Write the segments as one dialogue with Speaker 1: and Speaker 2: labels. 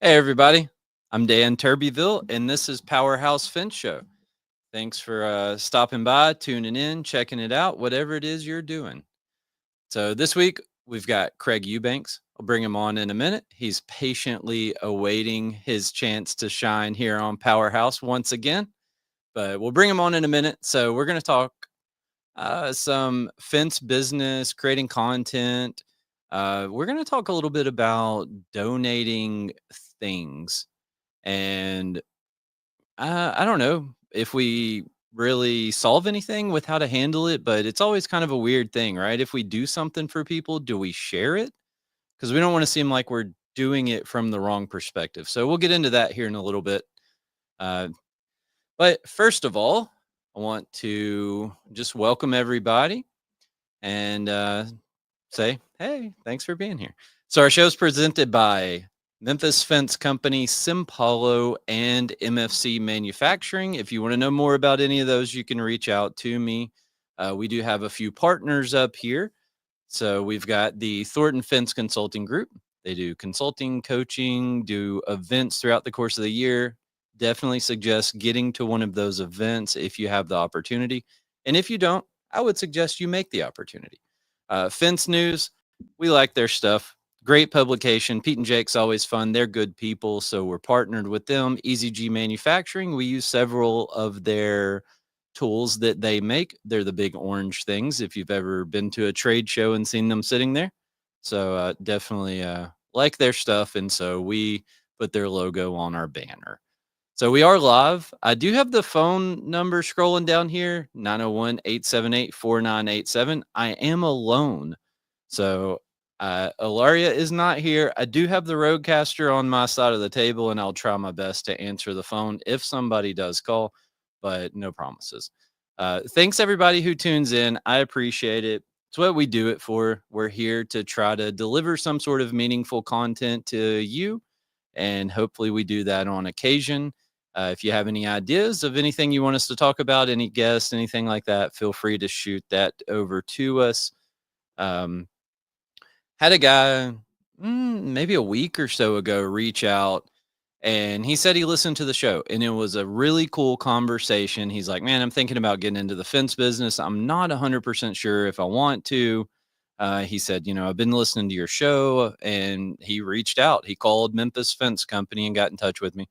Speaker 1: Hey, everybody. I'm Dan Turbyville, and this is Powerhouse Fence Show. Thanks for stopping by, tuning in, checking it out, whatever it is you're doing. So, this week we've got Craig Eubanks. I'll bring him on in a minute. He's patiently awaiting his chance to shine here on Powerhouse once again, but we'll bring him on in a minute. So, we're going to talk some fence business, creating content. We're going to talk a little bit about donating things and I don't know if we really solve anything with how to handle it, but it's always kind of a weird thing, right? If we do something for people, do we share it? Because we don't want to seem like we're doing it from the wrong perspective. So we'll get into that here in a little bit. Uh, but first of all, I want to just welcome everybody and say, hey, thanks for being here. So our show is presented by Memphis Fence Company, Simpalo, and MFC Manufacturing. If you want to know more about any of those, you can reach out to me. We do have a few partners up here. So we've got the Thornton Fence Consulting Group. They do consulting, coaching, do events throughout the course of the year. Definitely suggest getting to one of those events if you have the opportunity. And if you don't, I would suggest you make the opportunity. Fence News, we like their stuff. Great publication. Pete and Jake's always fun. They're good people, so we're partnered with them. EasyG Manufacturing, we use several of their tools that they make. They're the big orange things, if you've ever been to a trade show and seen them sitting there. So definitely like their stuff, and so we put their logo on our banner. So we are live. I do have the phone number scrolling down here, 901-878-4987. I am alone. So Ilaria is not here. I do have the Roadcaster on my side of the table, and I'll try my best to answer the phone if somebody does call, but no promises. Thanks everybody who tunes in. I appreciate it. It's what we do it for. We're here to try to deliver some sort of meaningful content to you, and hopefully we do that on occasion. If you have any ideas of anything you want us to talk about, any guests, anything like that, feel free to shoot that over to us. Had a guy maybe a week or so ago reach out, and he said he listened to the show and it was a really cool conversation. He's like, man, I'm thinking about getting into the fence business. I'm not 100% sure if I want to. He said, I've been listening to your show, and he reached out. He called Memphis Fence Company and got in touch with me.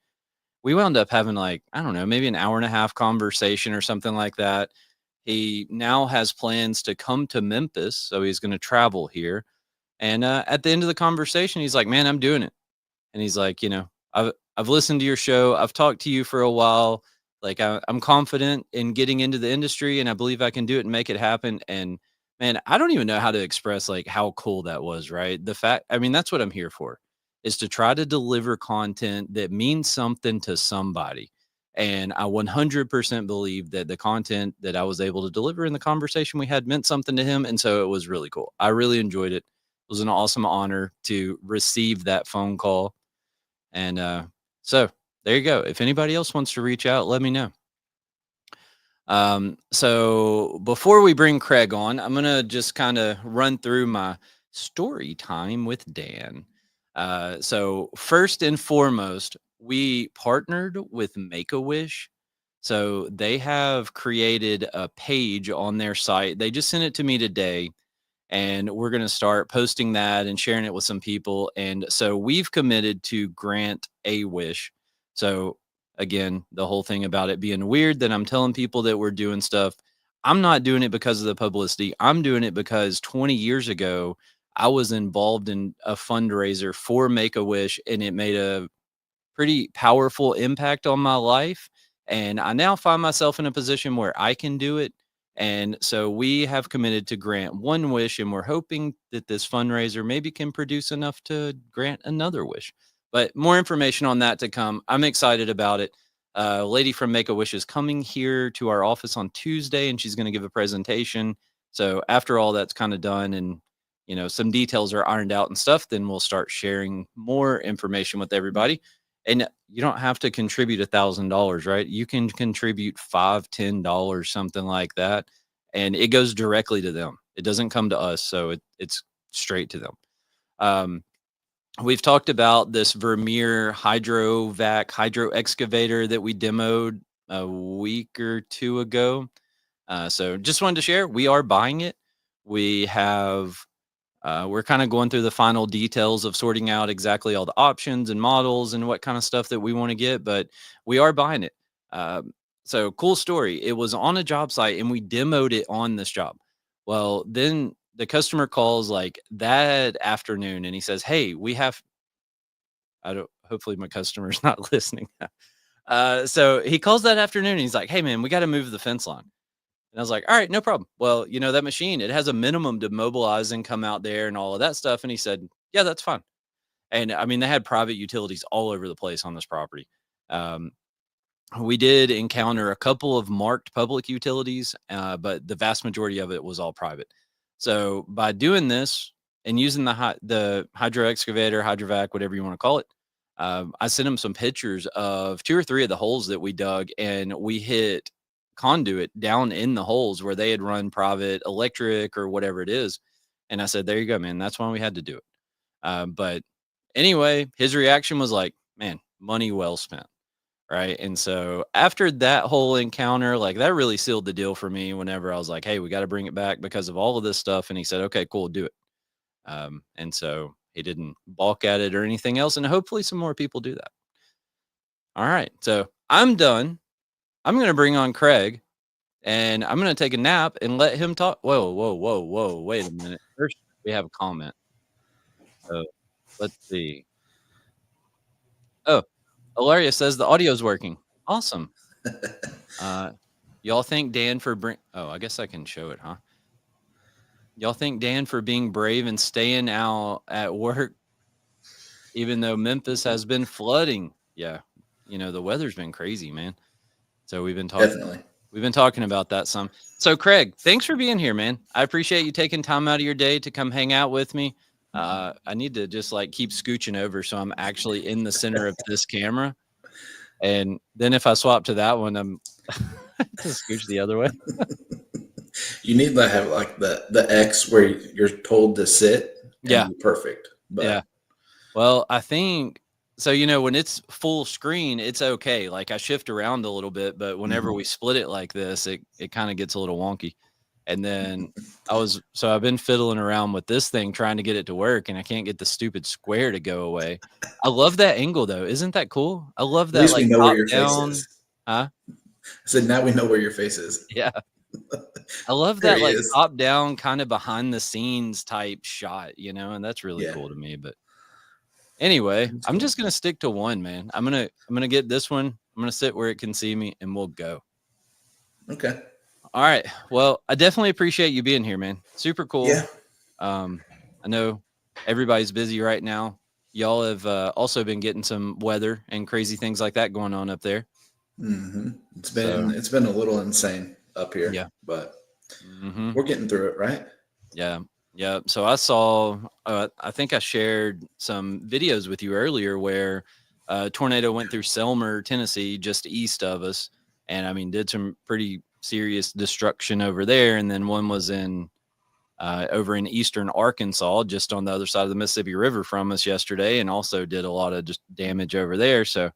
Speaker 1: We wound up having, like, I don't know, maybe an hour and a half conversation or something like that. He now has plans to come to Memphis, so he's going to travel here. And at the end of the conversation, he's like, man, I'm doing it. And he's like, I've listened to your show. I've talked to you for a while. Like, I'm confident in getting into the industry, and I believe I can do it and make it happen. And man, I don't even know how to express like how cool that was, right? I mean, that's what I'm here for, is to try to deliver content that means something to somebody. And I 100% believe that the content that I was able to deliver in the conversation we had meant something to him. And so it was really cool. I really enjoyed it. It was an awesome honor to receive that phone call. And so there you go. If anybody else wants to reach out, let me know. So before we bring Craig on, I'm going to just kind of run through my story time with Dan. So first and foremost, we partnered with Make-A-Wish. So they have created a page on their site. They just sent it to me today, and we're going to start posting that and sharing it with some people. And so we've committed to grant a wish. So again, the whole thing about it being weird that I'm telling people that we're doing stuff, I'm not doing it because of the publicity. I'm doing it because 20 years ago, I was involved in a fundraiser for Make-A-Wish, and it made a pretty powerful impact on my life. And I now find myself in a position where I can do it. And so we have committed to grant one wish, and we're hoping that this fundraiser maybe can produce enough to grant another wish. But more information on that to come. I'm excited about it. A lady from Make-A-Wish is coming here to our office on Tuesday, and she's going to give a presentation. So after all that's kind of done, and some details are ironed out and stuff, then we'll start sharing more information with everybody. And you don't have to contribute $1,000, right? You can contribute $5, $10, something like that, and it goes directly to them. It doesn't come to us, so it's straight to them. we've talked about this Vermeer hydro excavator that we demoed a week or two ago. So just wanted to share, we are buying it. We have we're kind of going through the final details of sorting out exactly all the options and models and what kind of stuff that we want to get, but we are buying it. So cool story. It was on a job site and we demoed it on this job. Well, then the customer calls like that afternoon and he says, "Hey, we have." I don't. Hopefully, my customer's not listening. So he calls that afternoon. And he's like, "Hey, man, we got to move the fence line." And I was like, "All right, no problem." Well, that machine, it has a minimum to mobilize and come out there and all of that stuff. And he said, "Yeah, that's fine." And I mean, they had private utilities all over the place on this property. Um, we did encounter a couple of marked public utilities, but the vast majority of it was all private. So by doing this and using the hydro excavator, hydrovac, whatever you want to call it, I sent him some pictures of two or three of the holes that we dug, and we hit conduit down in the holes where they had run private electric or whatever it is. And I said, "There you go, man. That's why we had to do it." But anyway, his reaction was like, "Man, money well spent." Right. And so after that whole encounter, like that really sealed the deal for me whenever I was like, "Hey, we got to bring it back because of all of this stuff." And he said, "Okay, cool, do it." And so he didn't balk at it or anything else. And hopefully some more people do that. All right. So I'm done. I'm going to bring on Craig and I'm going to take a nap and let him talk. Whoa, whoa, whoa, whoa. Wait a minute. First, we have a comment. So let's see. Oh, Ilaria says the audio's working. Awesome. Uh, y'all thank Dan for oh, I guess I can show it, huh? Y'all thank Dan for being brave and staying out at work, even though Memphis has been flooding. Yeah, the weather's been crazy, man. So
Speaker 2: Definitely.
Speaker 1: we've been talking about that some. So Craig, thanks for being here, man. I appreciate you taking time out of your day to come hang out with me. I need to just like keep scooching over so I'm actually in the center of this camera. And then if I swap to that one, I'm to scooch the other way.
Speaker 2: You need to have like the X where you're told to sit and
Speaker 1: Yeah.
Speaker 2: be perfect.
Speaker 1: Yeah.
Speaker 2: But
Speaker 1: Well, I think so, when it's full screen, it's okay. Like I shift around a little bit, but whenever
Speaker 2: mhm.
Speaker 1: we split it like this, it kind of gets a little wonky. And then I've been fiddling around with this thing trying to get it to work and I can't get the stupid square to go away. I love that angle though. Isn't that cool? I love
Speaker 2: At
Speaker 1: that
Speaker 2: least we
Speaker 1: like
Speaker 2: know where
Speaker 1: top
Speaker 2: your face
Speaker 1: down.
Speaker 2: is.
Speaker 1: Huh?
Speaker 2: I said, now we know where your face is.
Speaker 1: Yeah. I love
Speaker 2: There
Speaker 1: that
Speaker 2: he
Speaker 1: like
Speaker 2: is.
Speaker 1: top down kind of behind the scenes type shot, and that's really
Speaker 2: Yeah,
Speaker 1: cool to me. But anyway,
Speaker 2: that's
Speaker 1: I'm
Speaker 2: cool.
Speaker 1: just gonna stick to one, man. I'm gonna get this one. I'm gonna sit where it can see me, and we'll go.
Speaker 2: Okay.
Speaker 1: All right. Well, I definitely appreciate you being here, man. Super cool.
Speaker 2: Yeah.
Speaker 1: Um, I know everybody's busy right now. Y'all have also been getting some weather and crazy things like that going on up there.
Speaker 2: hmm It's been
Speaker 1: So
Speaker 2: it's been a little insane up here,
Speaker 1: yeah.
Speaker 2: but
Speaker 1: Hmm.
Speaker 2: we're getting through it, right?
Speaker 1: Yeah. Yeah. So I saw. I think I shared some videos with you earlier where a tornado went through Selmer, Tennessee, just east of us, and I mean did some pretty serious destruction over there. And then one was in over in eastern Arkansas, just on the other side of the Mississippi River from us yesterday, and also did a lot of just damage over there. So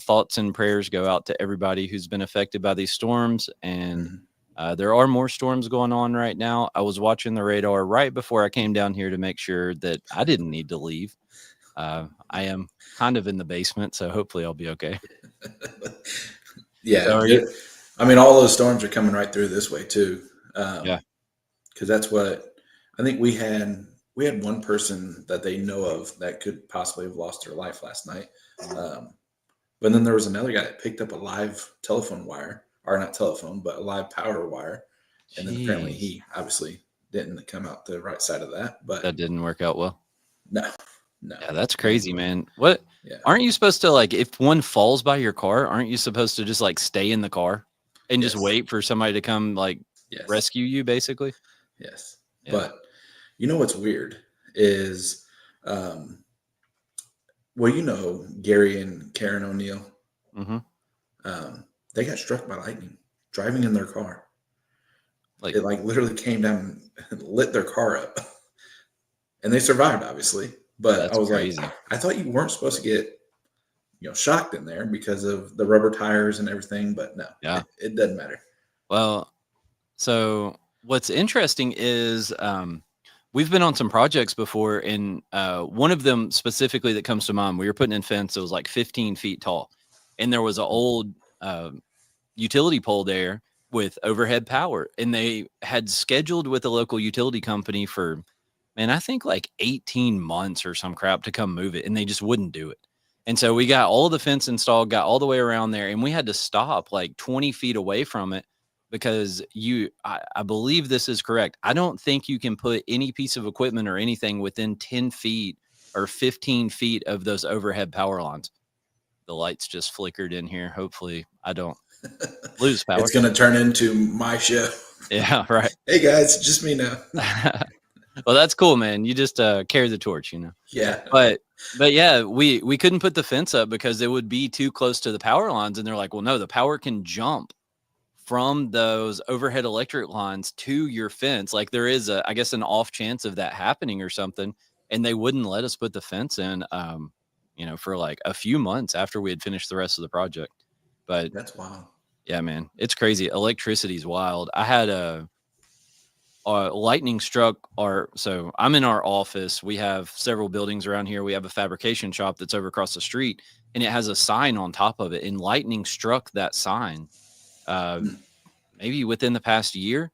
Speaker 1: thoughts and prayers go out to everybody who's been affected by these storms. And
Speaker 2: hmm
Speaker 1: there are more storms going on right now. I was watching the radar right before I came down here to make sure that I didn't need to leave. I am kind of in the basement, so hopefully I'll be okay.
Speaker 2: Yeah,
Speaker 1: So are you?
Speaker 2: I mean, all those storms are coming right through this way too,
Speaker 1: Yeah.
Speaker 2: because that's what I think we had. We had one person that they know of that could possibly have lost their life last night. Um, but then there was another guy that picked up a live telephone wire, or not telephone, but a live power wire. And then apparently
Speaker 1: Jeez,
Speaker 2: he obviously didn't come out the right side of that. But
Speaker 1: that didn't work out well.
Speaker 2: no, no.
Speaker 1: Yeah, that's
Speaker 2: And
Speaker 1: crazy, man. What
Speaker 2: yeah,
Speaker 1: aren't you supposed to like if one falls by your car, aren't you supposed to just like stay in the car and just
Speaker 2: yes,
Speaker 1: wait for somebody to come like
Speaker 2: yes,
Speaker 1: rescue you basically?
Speaker 2: yes.
Speaker 1: Yeah.
Speaker 2: But you know what's weird is, um, well, Gary and Karen O'Neill,
Speaker 1: Mhm.
Speaker 2: um, they got struck by lightning driving in their car.
Speaker 1: Like
Speaker 2: It like literally came down and lit their car up, and they survived, obviously. But I
Speaker 1: That's
Speaker 2: was like,
Speaker 1: crazy.
Speaker 2: I thought you weren't supposed to get, shocked in there because of the rubber tires and everything. But no,
Speaker 1: Yeah.
Speaker 2: it doesn't matter.
Speaker 1: Well, so what's interesting is we've been on some projects before, and one of them specifically that comes to mind, we were putting in fence that was like 15 feet tall, and there was an old uh, utility pole there with overhead power, and they had scheduled with a local utility company for, man, I think like 18 months or some crap to come move it, and they just wouldn't do it. And so we got all the fence installed, got all the way around there, and we had to stop like 20 feet away from it because I believe this is correct. I don't think you can put any piece of equipment or anything within 10 feet or 15 feet of those overhead power lines. The lights just flickered in here. Hopefully, I don't lose power.
Speaker 2: It's going to turn into my show.
Speaker 1: Yeah, right.
Speaker 2: Hey guys, just me now.
Speaker 1: Well, that's cool, man. You just carry the torch,
Speaker 2: Yeah.
Speaker 1: But yeah, we couldn't put the fence up because it would be too close to the power lines, and they're like, well, no, the power can jump from those overhead electric lines to your fence. Like there is I guess an off chance of that happening or something, and they wouldn't let us put the fence in, for like a few months after we had finished the rest of the project. But
Speaker 2: That's wild.
Speaker 1: yeah, man, it's crazy. Electricity's wild. I had a lightning struck so I'm in our office. We have several buildings around here. We have a fabrication shop that's over across the street, and it has a sign on top of it, and lightning struck that sign uh, maybe within the past year.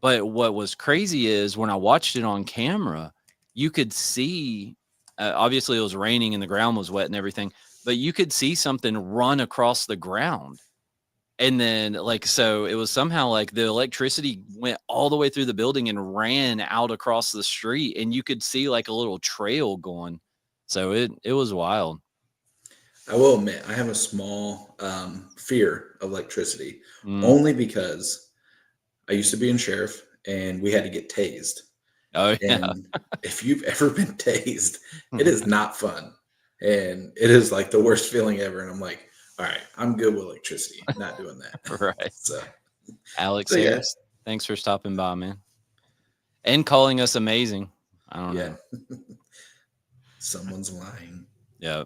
Speaker 1: But what was crazy is when I watched it on camera, you could see, obviously it was raining and the ground was wet and everything, but you could see something run across the ground. And then, so it was somehow like the electricity went all the way through the building and ran out across the street, and you could see like a little trail going. So it was wild.
Speaker 2: I will admit, I have a small fear of electricity,
Speaker 1: Mm.
Speaker 2: only because I used to be in sheriff and we had to get tased.
Speaker 1: Oh yeah.
Speaker 2: And if you've ever been tased, it is not fun. And it is like the worst feeling ever. And I'm like, all right, I'm good with electricity, not doing that.
Speaker 1: Right.
Speaker 2: So,
Speaker 1: Alex
Speaker 2: yeah.
Speaker 1: Harris, thanks for stopping by, man, and calling us amazing. I don't know.
Speaker 2: Someone's lying.
Speaker 1: Yeah.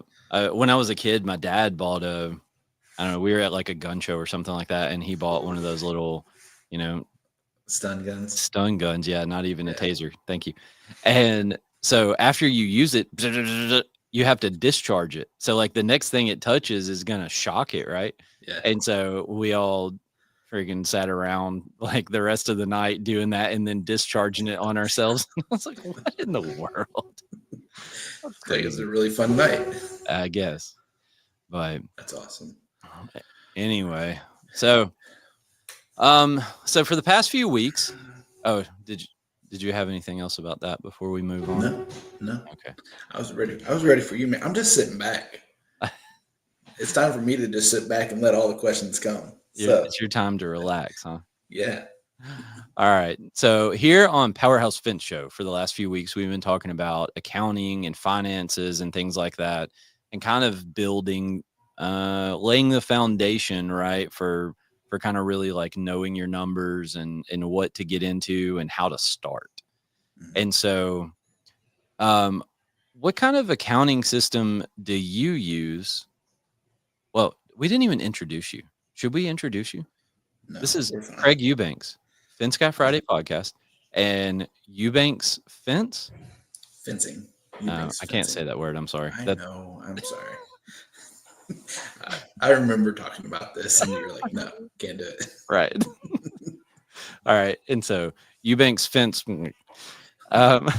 Speaker 1: When I was a kid, my dad bought I don't know, we were at like a gun show or something like that, and he bought one of those little,
Speaker 2: Stun guns.
Speaker 1: stun guns. Yeah, not even a taser. Thank you. And so after you use it, you have to discharge it. So like the next thing it touches is gonna shock it, right?
Speaker 2: Yeah.
Speaker 1: And so we all freaking sat around like the rest of the night doing that and then discharging it on ourselves. I was like, what in the world?
Speaker 2: That's crazy. It was a really fun night.
Speaker 1: I guess. But
Speaker 2: that's awesome.
Speaker 1: Anyway, so for the past few weeks, did you have anything else about that before we move on?
Speaker 2: No.
Speaker 1: Okay.
Speaker 2: I was ready for you, man. I'm just sitting back. It's time for me to just sit back and let all the questions come.
Speaker 1: It's your time to relax, huh?
Speaker 2: Yeah.
Speaker 1: All right. So here on Powerhouse Fence Show for the last few weeks, we've been talking about accounting and finances and things like that, and kind of building, laying the foundation, right, for kind of really like knowing your numbers and what to get into and how to start. Mm-hmm. And so, what kind of accounting system do you use? Well, we didn't even introduce you. Should we introduce you? No, this is Craig Eubanks, Fence Guy Friday podcast, and Eubanks Fencing. I can't say that word. I'm sorry.
Speaker 2: I know. I'm sorry. I remember talking about this, and you were like, "No, can't do it."
Speaker 1: Right. All right. And so Eubanks Fence. I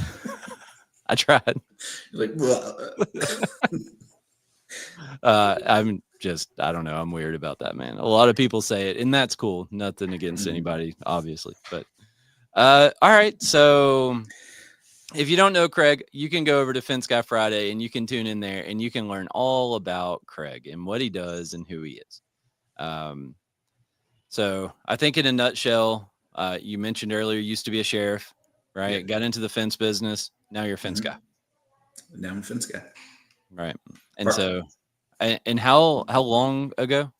Speaker 1: tried.
Speaker 2: You're like, well.
Speaker 1: I don't know. I'm weird about that, man. A lot of people say it, and that's cool. Nothing against anybody, obviously. But all right. So if you don't know Craig, you can go over to Fence Guy Friday and you can tune in there and you can learn all about Craig and what he does and who he is. So I think in a nutshell, you mentioned earlier, you used to be a sheriff, right? Yeah. Got into the fence business. Now you're a fence guy.
Speaker 2: Now I'm a fence guy.
Speaker 1: Right. And so, and how long ago?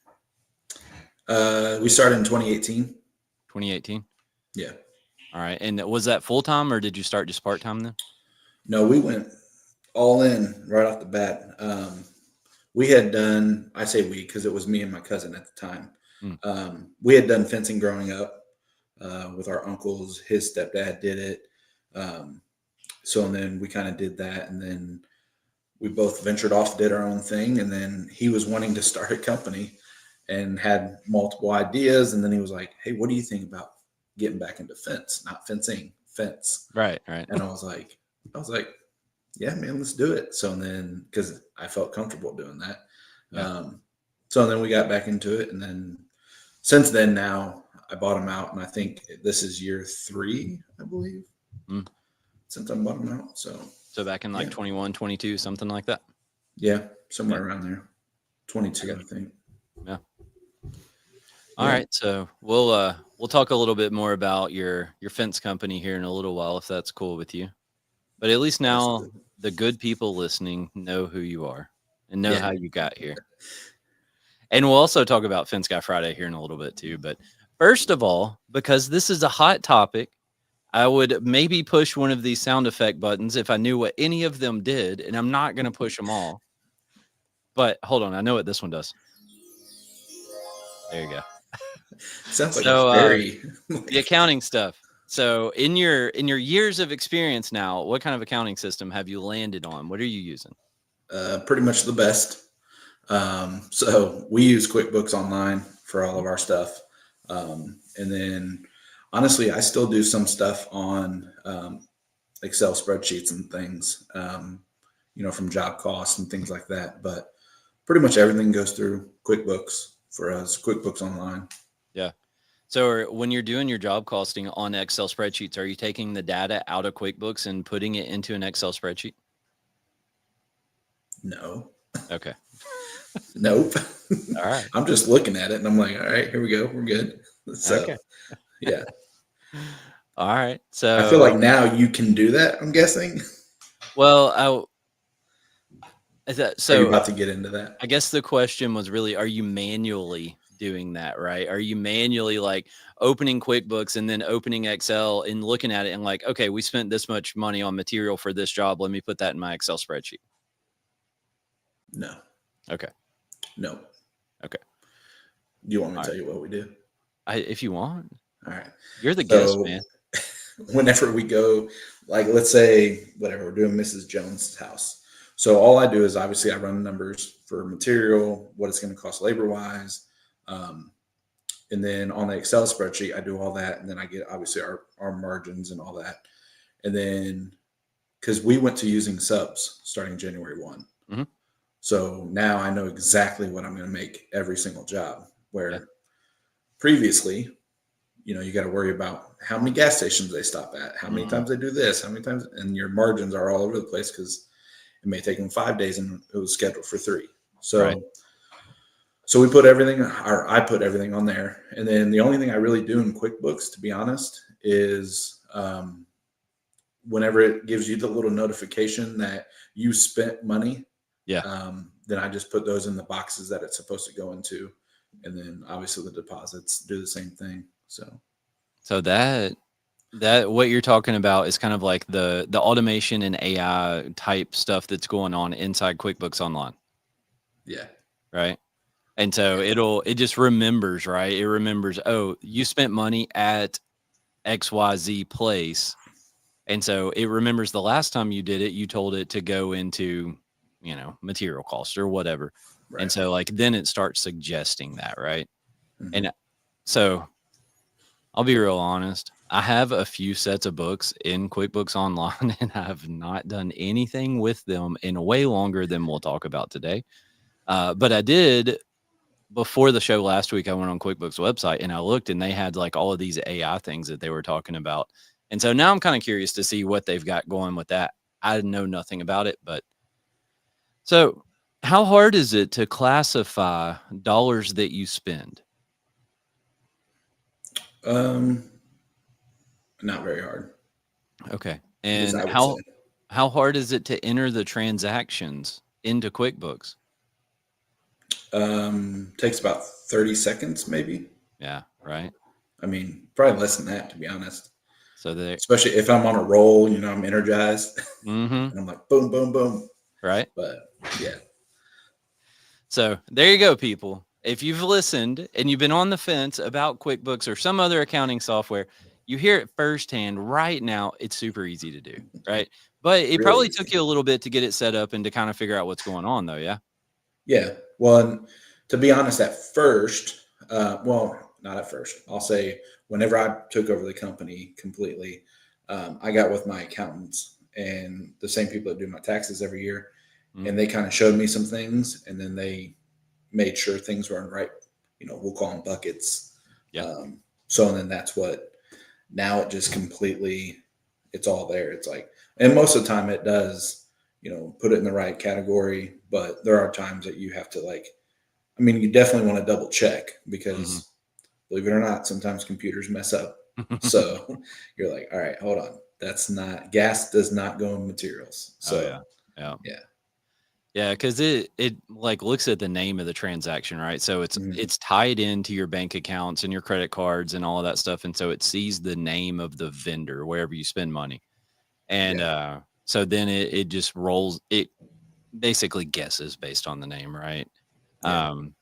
Speaker 2: We started in 2018.
Speaker 1: 2018?
Speaker 2: Yeah.
Speaker 1: All right. And was that full-time or did you start just part-time then?
Speaker 2: No, we went all in right off the bat. We had done, I say we because it was me and my cousin at the time.
Speaker 1: Mm.
Speaker 2: We had done fencing growing up with our uncles. His stepdad did it. So and then we kind of did that, and then we both ventured off, did our own thing, and then he was wanting to start a company and had multiple ideas, and then he was like, "Hey, what do you think about getting back into fence? Not fencing, fence."
Speaker 1: Right.
Speaker 2: And I was like, "Yeah, man, let's do it." So and then because I felt comfortable doing that,
Speaker 1: Yeah.
Speaker 2: so then we got back into it, and then since then now I bought them out, and I think this is year 3, I believe,
Speaker 1: Mm.
Speaker 2: since I bought them out. So
Speaker 1: back in like
Speaker 2: yeah.
Speaker 1: 21, 22, something like that.
Speaker 2: Yeah, somewhere around there. 22, I think.
Speaker 1: Yeah. All
Speaker 2: Yeah.
Speaker 1: right. So we'll talk a little bit more about your fence company here in a little while, if that's cool with you. But at least now
Speaker 2: Absolutely.
Speaker 1: the good people listening know who you are and know
Speaker 2: Yeah.
Speaker 1: how you got here. And we'll also talk about Fence Guy Friday here in a little bit too. But first of all, because this is a hot topic, I would maybe push one of these sound effect buttons if I knew what any of them did, and I'm not going to push them all. But hold on, I know what this one does. There you go.
Speaker 2: Sounds like
Speaker 1: So
Speaker 2: a very
Speaker 1: the accounting stuff. So in your years of experience now, what kind of accounting system have you landed on? What are you using?
Speaker 2: pretty much the best. So we use QuickBooks Online for all of our stuff. And then honestly, I still do some stuff on Excel spreadsheets and things, from job costs and things like that. But pretty much everything goes through QuickBooks for us, QuickBooks Online.
Speaker 1: Yeah. So when you're doing your job costing on Excel spreadsheets, are you taking the data out of QuickBooks and putting it into an Excel spreadsheet?
Speaker 2: No.
Speaker 1: Okay.
Speaker 2: Nope.
Speaker 1: All right.
Speaker 2: I'm just looking at it and I'm like, all right, here we go. We're good. So,
Speaker 1: Okay.
Speaker 2: yeah.
Speaker 1: All right.
Speaker 2: I feel like
Speaker 1: So,
Speaker 2: now you can do that, I'm guessing.
Speaker 1: well,
Speaker 2: Are you
Speaker 1: so
Speaker 2: about to get into that?
Speaker 1: I guess the question was really, are you manually doing that, right? Are you manually like opening QuickBooks and then opening Excel and looking at it and like, okay, we spent this much money on material for this job. Let me put that in my Excel spreadsheet.
Speaker 2: No.
Speaker 1: Okay.
Speaker 2: No.
Speaker 1: Okay.
Speaker 2: Do you want me
Speaker 1: All
Speaker 2: to
Speaker 1: right.
Speaker 2: tell you what we do?
Speaker 1: If you want,
Speaker 2: All right.
Speaker 1: you're the guest,
Speaker 2: So
Speaker 1: man.
Speaker 2: whenever we go, like let's say whatever we're doing Mrs. Jones' house. So all I do is obviously I run numbers for material, what it's going to cost labor wise. And then on the Excel spreadsheet, I do all that. And then I get obviously our margins and all that. And then because we went to using subs starting January 1.
Speaker 1: Mm-hmm.
Speaker 2: So now I know exactly what I'm going to make every single job. Where
Speaker 1: Yeah.
Speaker 2: previously, you got to worry about how many gas stations they stop at, how many times they do this, how many times, and your margins are all over the place because it may take them 5 days and it was scheduled for 3.
Speaker 1: Right.
Speaker 2: So we put everything, or I put everything on there. And then the only thing I really do in QuickBooks, to be honest, is whenever it gives you the little notification that you spent money,
Speaker 1: Yeah.
Speaker 2: then I just put those in the boxes that it's supposed to go into. And then obviously the deposits do the same thing.
Speaker 1: So that what you're talking about is kind of like the automation and AI type stuff that's going on inside QuickBooks Online.
Speaker 2: Yeah.
Speaker 1: Right. And so it just remembers, right? It remembers, oh, you spent money at XYZ place. And so it remembers the last time you did it, you told it to go into, material cost or whatever.
Speaker 2: Right.
Speaker 1: And so like then it starts suggesting that, right?
Speaker 2: Mm-hmm.
Speaker 1: And so I'll be real honest. I have a few sets of books in QuickBooks Online and I have not done anything with them in way longer than we'll talk about today. But I did before the show last week. I went on QuickBooks website and I looked and they had like all of these AI things that they were talking about. And so now I'm kind of curious to see what they've got going with that. I know nothing about it, but so how hard is it to classify dollars that you spend?
Speaker 2: Not very hard.
Speaker 1: Okay.
Speaker 2: At least
Speaker 1: And
Speaker 2: I would say.
Speaker 1: how hard is it to enter the transactions into QuickBooks?
Speaker 2: Takes about 30 seconds, maybe.
Speaker 1: Yeah, right.
Speaker 2: I mean, probably less than that, to be honest.
Speaker 1: So they,
Speaker 2: especially if I'm on a roll, I'm energized
Speaker 1: mm-hmm,
Speaker 2: and I'm like, boom, boom, boom.
Speaker 1: right.
Speaker 2: But yeah,
Speaker 1: So there you go, people. If you've listened and you've been on the fence about QuickBooks or some other accounting software, you hear it firsthand right now. It's super easy to do, right? But it
Speaker 2: really
Speaker 1: probably took
Speaker 2: easy.
Speaker 1: you a little bit to get it set up and to kind of figure out what's going on, though. Yeah.
Speaker 2: Yeah. Well, and to be honest, at first, not at first, I'll say whenever I took over the company completely, I got with my accountants and the same people that do my taxes every year.
Speaker 1: Mm,
Speaker 2: And they kind of showed me some things and then they made sure things were in right, we'll call them buckets.
Speaker 1: yeah.
Speaker 2: So, and then that's what now it just completely, it's all there. It's like, and most of the time it does, put it in the right category, but there are times that you have to like, I mean, you definitely want to double check
Speaker 1: Hmm.
Speaker 2: because believe it or not, sometimes computers mess up. So you're like, all right, hold on. That's not, gas does not go in materials.
Speaker 1: Oh,
Speaker 2: So
Speaker 1: yeah. Yeah.
Speaker 2: yeah.
Speaker 1: Yeah, because it like looks at the name of the transaction, right? So
Speaker 2: Mhm.
Speaker 1: it's tied into your bank accounts and your credit cards and all of that stuff. And so it sees the name of the vendor wherever you spend money. And
Speaker 2: Yeah.
Speaker 1: so then it just rolls, it basically guesses based on the name, right?
Speaker 2: Yeah.
Speaker 1: Um,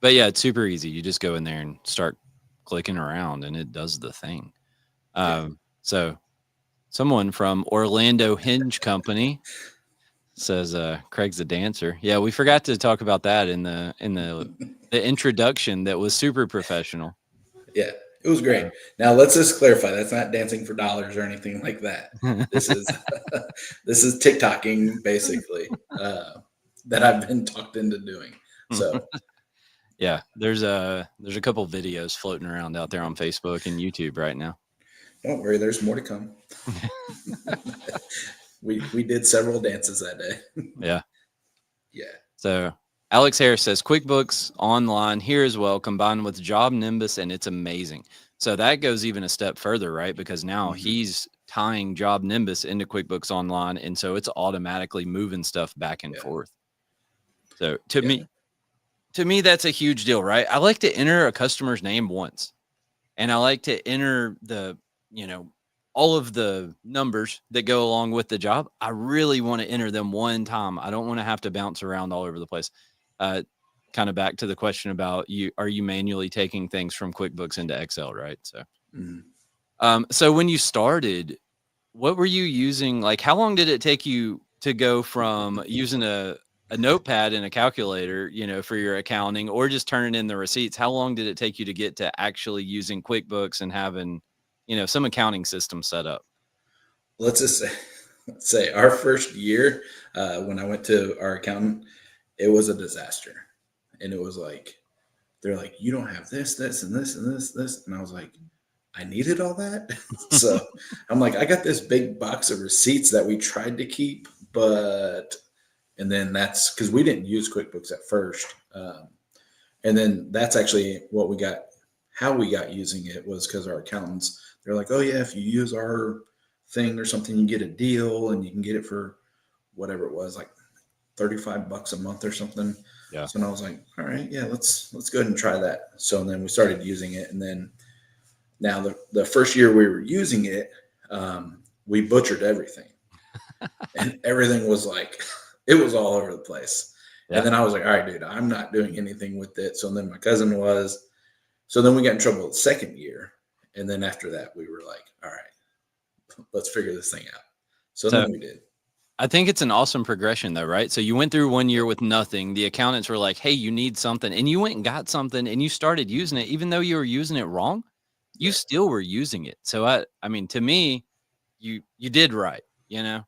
Speaker 1: but yeah, it's super easy. You just go in there and start clicking around and it does the thing.
Speaker 2: Yeah.
Speaker 1: So someone from Orlando Hinge Company says Craig's a dancer. Yeah, we forgot to talk about that in the introduction that was super professional.
Speaker 2: Yeah, it was great.
Speaker 1: Uh,
Speaker 2: Now let's just clarify that's not dancing for dollars or anything like that. This is this is TikToking basically that I've been talked into doing. So
Speaker 1: yeah, there's a couple videos floating around out there on Facebook and YouTube right now.
Speaker 2: don't worry, there's more to come. We did several dances that day.
Speaker 1: Yeah.
Speaker 2: Yeah,
Speaker 1: So Alex Harris says QuickBooks Online here as well, combined with Job Nimbus, and it's amazing. So that goes even a step further, right? Because now
Speaker 2: hmm,
Speaker 1: he's tying Job Nimbus into QuickBooks Online, and so it's automatically moving stuff back and
Speaker 2: yeah,
Speaker 1: forth. So
Speaker 2: yeah,
Speaker 1: to me, that's a huge deal, right? I like to enter a customer's name once, and I like to enter you know, all of the numbers that go along with the job. I really want to enter them one time. I don't want to have to bounce around all over the place. Uh, kind of back to the question about you, are you manually taking things from QuickBooks into Excel, right? So,
Speaker 2: mhm.
Speaker 1: so when you started, what were you using? Like, how long did it take you to go from using a notepad and a calculator, for your accounting, or just turning in the receipts? How long did it take you to get to actually using QuickBooks and having, some accounting system set up?
Speaker 2: Let's just say, let's say our first year when I went to our accountant, it was a disaster, and it was like they're like, you don't have this, this, and this, and this, and I was like, I needed all that. So I'm like, I got this big box of receipts that we tried to keep, but, and then that's because we didn't use QuickBooks at first. And then that's actually what we got, how we got using it was because our accountants, they're like, oh, yeah, if you use our thing or something, you get a deal and you can get it for whatever it was, like $35 a month or something.
Speaker 1: Yeah.
Speaker 2: So then I was like, all right, yeah, let's go ahead and try that. So then we started using it, and then now the first year we were using it, we butchered everything, and everything was like it was all over the place. And
Speaker 1: Yeah.
Speaker 2: then I was like, all right, dude, I'm not doing anything with it. So then my cousin was. So then we got in trouble the second year, and then after that we were like, all right, let's figure this thing out. So
Speaker 1: So
Speaker 2: then we did.
Speaker 1: I think it's an awesome progression though, right? So you went through one year with nothing. The accountants were like, hey, you need something. And you went and got something and you started using it, even though you were using it wrong, you
Speaker 2: Yeah,
Speaker 1: still were using it. So I mean, to me, you did right, you know?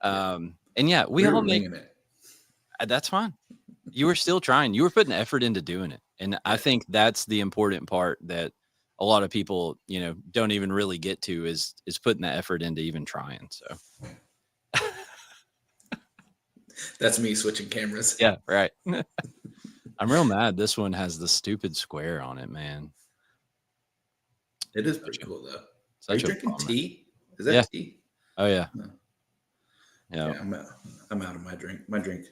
Speaker 2: yeah,
Speaker 1: And yeah, we
Speaker 2: we
Speaker 1: all
Speaker 2: were
Speaker 1: make
Speaker 2: winging it.
Speaker 1: that's fine. You were still trying. You were putting effort into doing it. And I
Speaker 2: Yeah,
Speaker 1: think that's the important part that a lot of people, don't even really get to is putting the effort into even trying. So
Speaker 2: that's me switching cameras.
Speaker 1: yeah, right. I'm real mad. This one has the stupid square on it, man.
Speaker 2: It is
Speaker 1: Such
Speaker 2: pretty
Speaker 1: a
Speaker 2: cool though. Are you
Speaker 1: such a
Speaker 2: drinking
Speaker 1: bummer.
Speaker 2: tea? Is
Speaker 1: Yeah.
Speaker 2: that tea?
Speaker 1: Oh yeah.
Speaker 2: No.
Speaker 1: Yeah.
Speaker 2: Yeah, I'm out of my drink. My drink is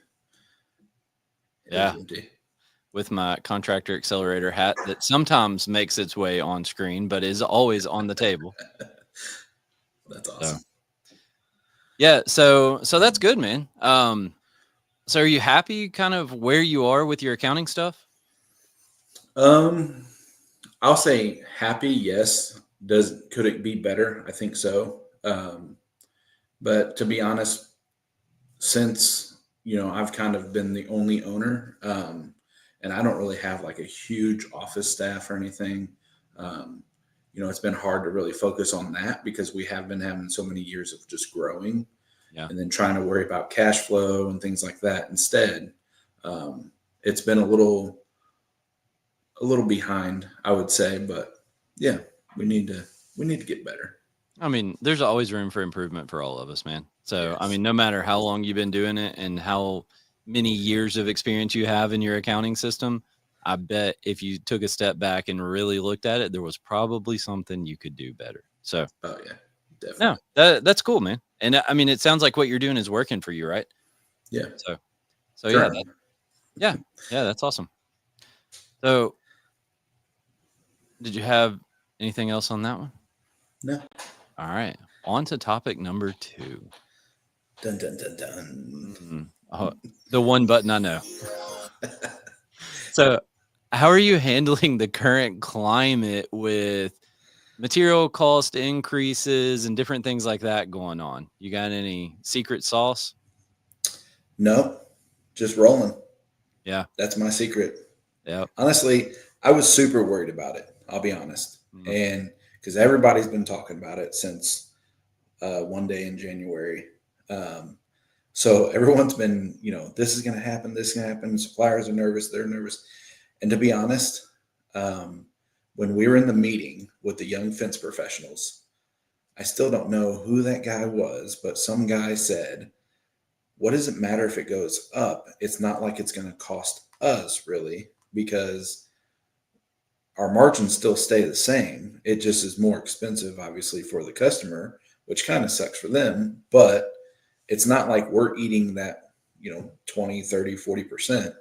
Speaker 1: Yeah.
Speaker 2: empty.
Speaker 1: With my contractor accelerator hat that sometimes makes its way on screen, but is always on the table.
Speaker 2: That's
Speaker 1: So
Speaker 2: awesome.
Speaker 1: yeah, so that's good, man. So are you happy kind of where you are with your accounting stuff?
Speaker 2: Um, I'll say happy. Yes. Could it be better? I think so. But to be honest, since I've kind of been the only owner, and I don't really have like a huge office staff or anything. Um, it's been hard to really focus on that because we have been having so many years of just growing
Speaker 1: Yeah.
Speaker 2: and then trying to worry about cash flow and things like that instead. It's been a little behind, I would say, but yeah, we need to we need to get better.
Speaker 1: I mean, there's always room for improvement for all of us, man. So, I
Speaker 2: Yes.
Speaker 1: mean, no matter how long you've been doing it and how many years of experience you have in your accounting system, I bet if you took a step back and really looked at it, there was probably something you could do better. So,
Speaker 2: Oh yeah,
Speaker 1: no,
Speaker 2: definitely.
Speaker 1: that's cool, man. And I mean, it sounds like what you're doing is working for you, right?
Speaker 2: Yeah,
Speaker 1: So, so yeah,
Speaker 2: trying.
Speaker 1: yeah, yeah, that's awesome. So, did you have anything else on that one?
Speaker 2: No.
Speaker 1: All right, on to topic number 2.
Speaker 2: Dun dun dun dun.
Speaker 1: Oh, the one button I know. So, how are you handling the current climate with material cost increases and different things like that going on? You got any secret sauce?
Speaker 2: No, just rolling.
Speaker 1: Yeah.
Speaker 2: That's my secret.
Speaker 1: Yep.
Speaker 2: Honestly, I was super worried about it. I'll be honest,
Speaker 1: Mm,
Speaker 2: and because everybody's been talking about it since one day in January. Um, so everyone's been, this is going to happen. This is going to happen. Suppliers are nervous. They're nervous. And to be honest, um, when we were in the meeting with the young fence professionals, I still don't know who that guy was, but some guy said, what does it matter if it goes up? It's not like it's going to cost us really because our margins still stay the same. It just is more expensive, obviously, for the customer, which kind of sucks for them. But it's not like we're eating that, 20, 30, 40%. It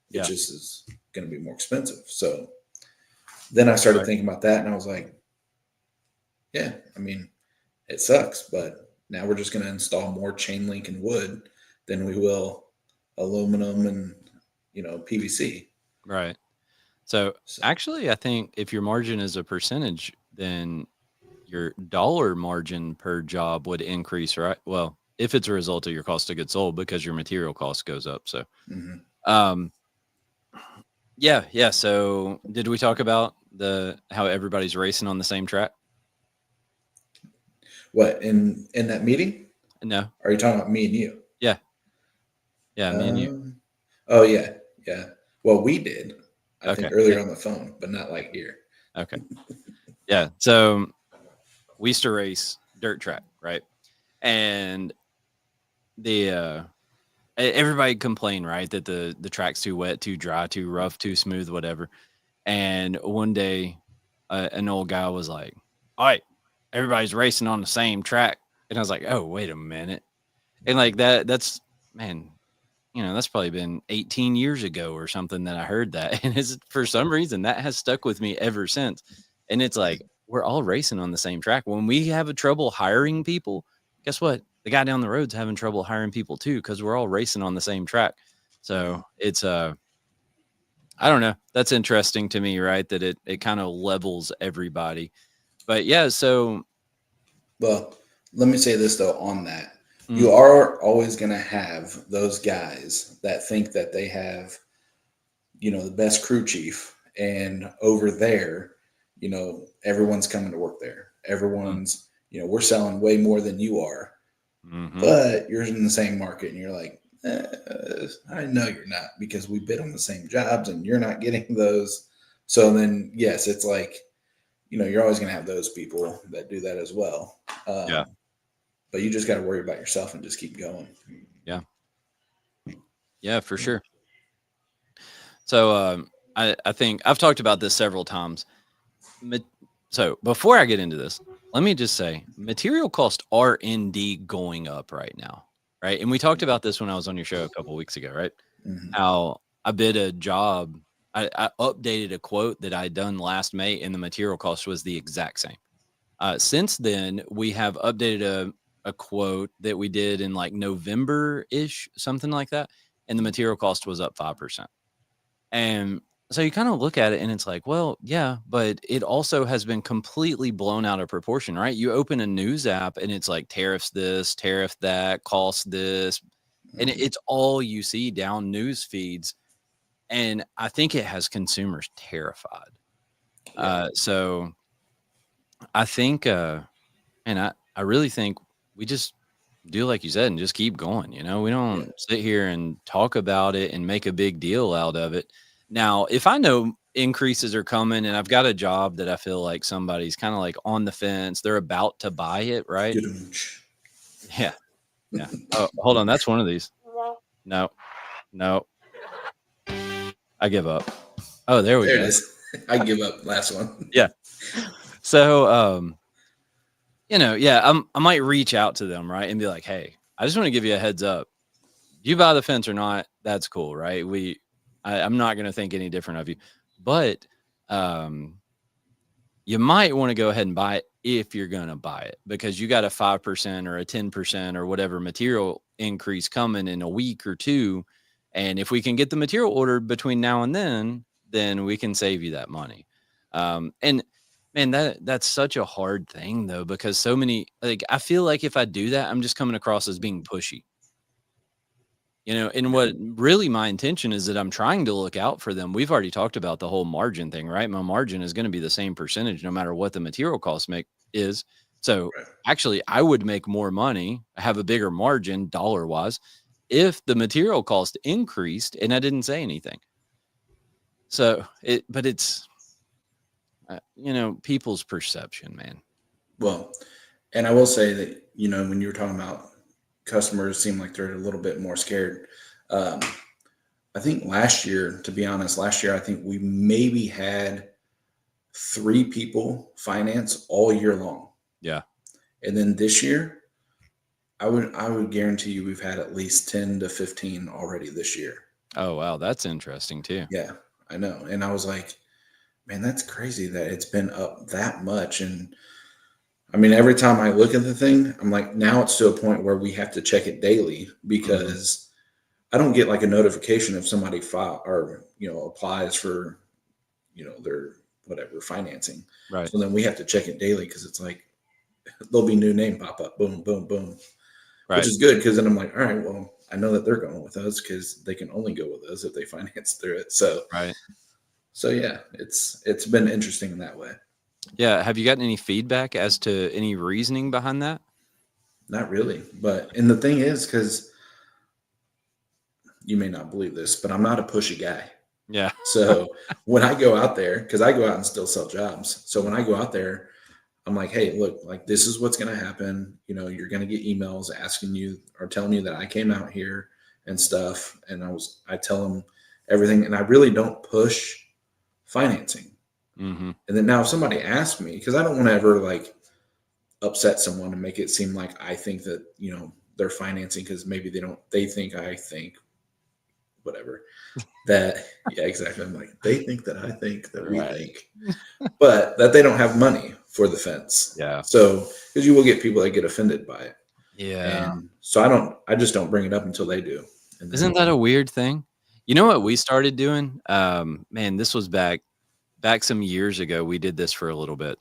Speaker 1: yeah.
Speaker 2: just is going to be more expensive. So then I started
Speaker 1: Right.
Speaker 2: thinking about that and I was like, yeah, I mean, it sucks, but now we're just going to install more chain link and wood than we will aluminum and, PVC.
Speaker 1: Right. So,
Speaker 2: So,
Speaker 1: actually, I think if your margin is a percentage, then your dollar margin per job would increase, right? Well, if it's a result of your cost of goods sold because your material cost goes up. So,
Speaker 2: mhm.
Speaker 1: um, yeah, yeah. So, did we talk about the how everybody's racing on the same track?
Speaker 2: What in that meeting?
Speaker 1: No.
Speaker 2: Are you talking about me and you?
Speaker 1: Yeah. Yeah, me and you.
Speaker 2: Um, oh yeah, yeah. Well, we did, I think
Speaker 1: Okay. Yeah.
Speaker 2: earlier on the phone, but not like here.
Speaker 1: Okay. Yeah. So we used to race dirt track, right? And the everybody complained, right, that the track's too wet, too dry, too rough, too smooth, whatever. And one day, an old guy was like, "All right, everybody's racing on the same track," and I was like, "Oh, wait a minute!" And like that, that's man, that's probably been 18 years ago or something that I heard that. And it's for some reason that has stuck with me ever since. And it's like, we're all racing on the same track. When we have a trouble hiring people, guess what? The guy down the road's having trouble hiring people too, because we're all racing on the same track.
Speaker 2: Mhm.
Speaker 1: So it's I don't know. That's interesting to me, right? That it kind of levels everybody. But yeah, so
Speaker 2: Well, let me say this though on that.
Speaker 1: mm,
Speaker 2: You are always going to have those guys that think that they have, the best crew chief, and over there, everyone's coming to work there.
Speaker 1: mm,
Speaker 2: Everyone's, we're selling way more than you are,
Speaker 1: mhm,
Speaker 2: but you're in the same market and you're like, I know you're not because we bid on the same jobs and you're not getting those. So then, yes, it's like, you're always going to have those people that do that as well.
Speaker 1: yeah,
Speaker 2: But you just got to worry about yourself and just keep going.
Speaker 1: yeah, yeah, for sure. So I think I've talked about this several times. Ma- So before I get into this, let me just say material costs are indeed going up right now. Right. And we talked about this when I was on your show a couple weeks ago, right?
Speaker 2: Mm-hmm.
Speaker 1: How I bid a job. I updated a quote that I had done last May and the material cost was the exact same. Since then, we have updated a quote that we did in like November ish, something like that, and the material cost was up 5%. And so you kind of look at it and it's like, well, yeah, but it also has been completely blown out of proportion, right? You open a news app and it's like tariffs this, tariff that, cost this, and
Speaker 2: Mhm.
Speaker 1: it's all you see down news feeds. And I think it has consumers terrified.
Speaker 2: Yeah.
Speaker 1: So I think, and I really think we just do like you said and just keep going. We
Speaker 2: Yeah.
Speaker 1: don't sit here and talk about it and make a big deal out of it. Now, if I know increases are coming and I've got a job that I feel like somebody's kind of like on the fence, they're about to buy it, right?
Speaker 2: Good.
Speaker 1: Yeah. Yeah. Oh, hold on. That's one of these. No, no, I give up. Oh, there we
Speaker 2: There it
Speaker 1: go.
Speaker 2: is. I give up. Last one.
Speaker 1: Yeah. So, yeah, I might reach out to them, right? And be like, hey, I just want to give you a heads up. You buy the fence or not, that's cool, right? I'm not going to think any different of you, but um, you might want to go ahead and buy it if you're going to buy it because you got a 5% or a 10% or whatever material increase coming in a week or two. And if we can get the material ordered between now and then we can save you that money. And man, that's such a hard thing though, because so many, like, I feel like if I do that, I'm just coming across as being pushy. And what really my intention is that I'm trying to look out for them. We've already talked about the whole margin thing, right? My margin is going to be the same percentage no matter what the material cost make is. So
Speaker 2: Right.
Speaker 1: actually, I would make more money, have a bigger margin dollar wise, if the material cost increased and I didn't say anything. So but it's, people's perception, man.
Speaker 2: Well, and I will say that, when you were talking about customers seem like they're a little bit more scared. Um, I think last year, to be honest, I think we maybe had 3 people finance all year long.
Speaker 1: Yeah.
Speaker 2: And then this year, I would guarantee you we've had at least 10 to 15 already this year.
Speaker 1: Oh, wow. That's interesting too.
Speaker 2: Yeah, I know. And I was like, man, that's crazy that it's been up that much. And I mean, every time I look at the thing, I'm like, now it's to a point where we have to check it daily
Speaker 1: Mhm.
Speaker 2: because I don't get like a notification if somebody file or applies for their whatever financing.
Speaker 1: Right.
Speaker 2: So then we have to check it daily because it's like there'll be new name pop up, boom, boom, boom, which
Speaker 1: Right.
Speaker 2: is good because then I'm like, all right, well, I know that they're going with us because they can only go with us if they finance through it.
Speaker 1: Right.
Speaker 2: So yeah, it's been interesting in that way.
Speaker 1: Yeah. Have you gotten any feedback as to any reasoning behind that?
Speaker 2: Not really, but and the thing is, because you may not believe this, but I'm not a pushy guy.
Speaker 1: Yeah.
Speaker 2: So when I go out there, because I go out and still sell jobs. So when I go out there, I'm like, hey, look, like this is what's going to happen. You're going to get emails asking you or telling you that I came out here and stuff. And I tell them everything. And I really don't push financing.
Speaker 1: Hmm.
Speaker 2: And then now if somebody asks me, because I don't want to ever like upset someone and make it seem like I think that, they're financing because maybe they think I think whatever. That yeah, exactly. I'm like, they think that I think that we
Speaker 1: Right.
Speaker 2: think, but that they don't have money for the fence.
Speaker 1: Yeah.
Speaker 2: So because you will get people that get offended by it,
Speaker 1: Yeah.
Speaker 2: and so I just don't bring it up until they do, and
Speaker 1: Isn't
Speaker 2: then
Speaker 1: that a weird thing? You know what we started doing? Man, this was back some years ago. We did this for a little bit.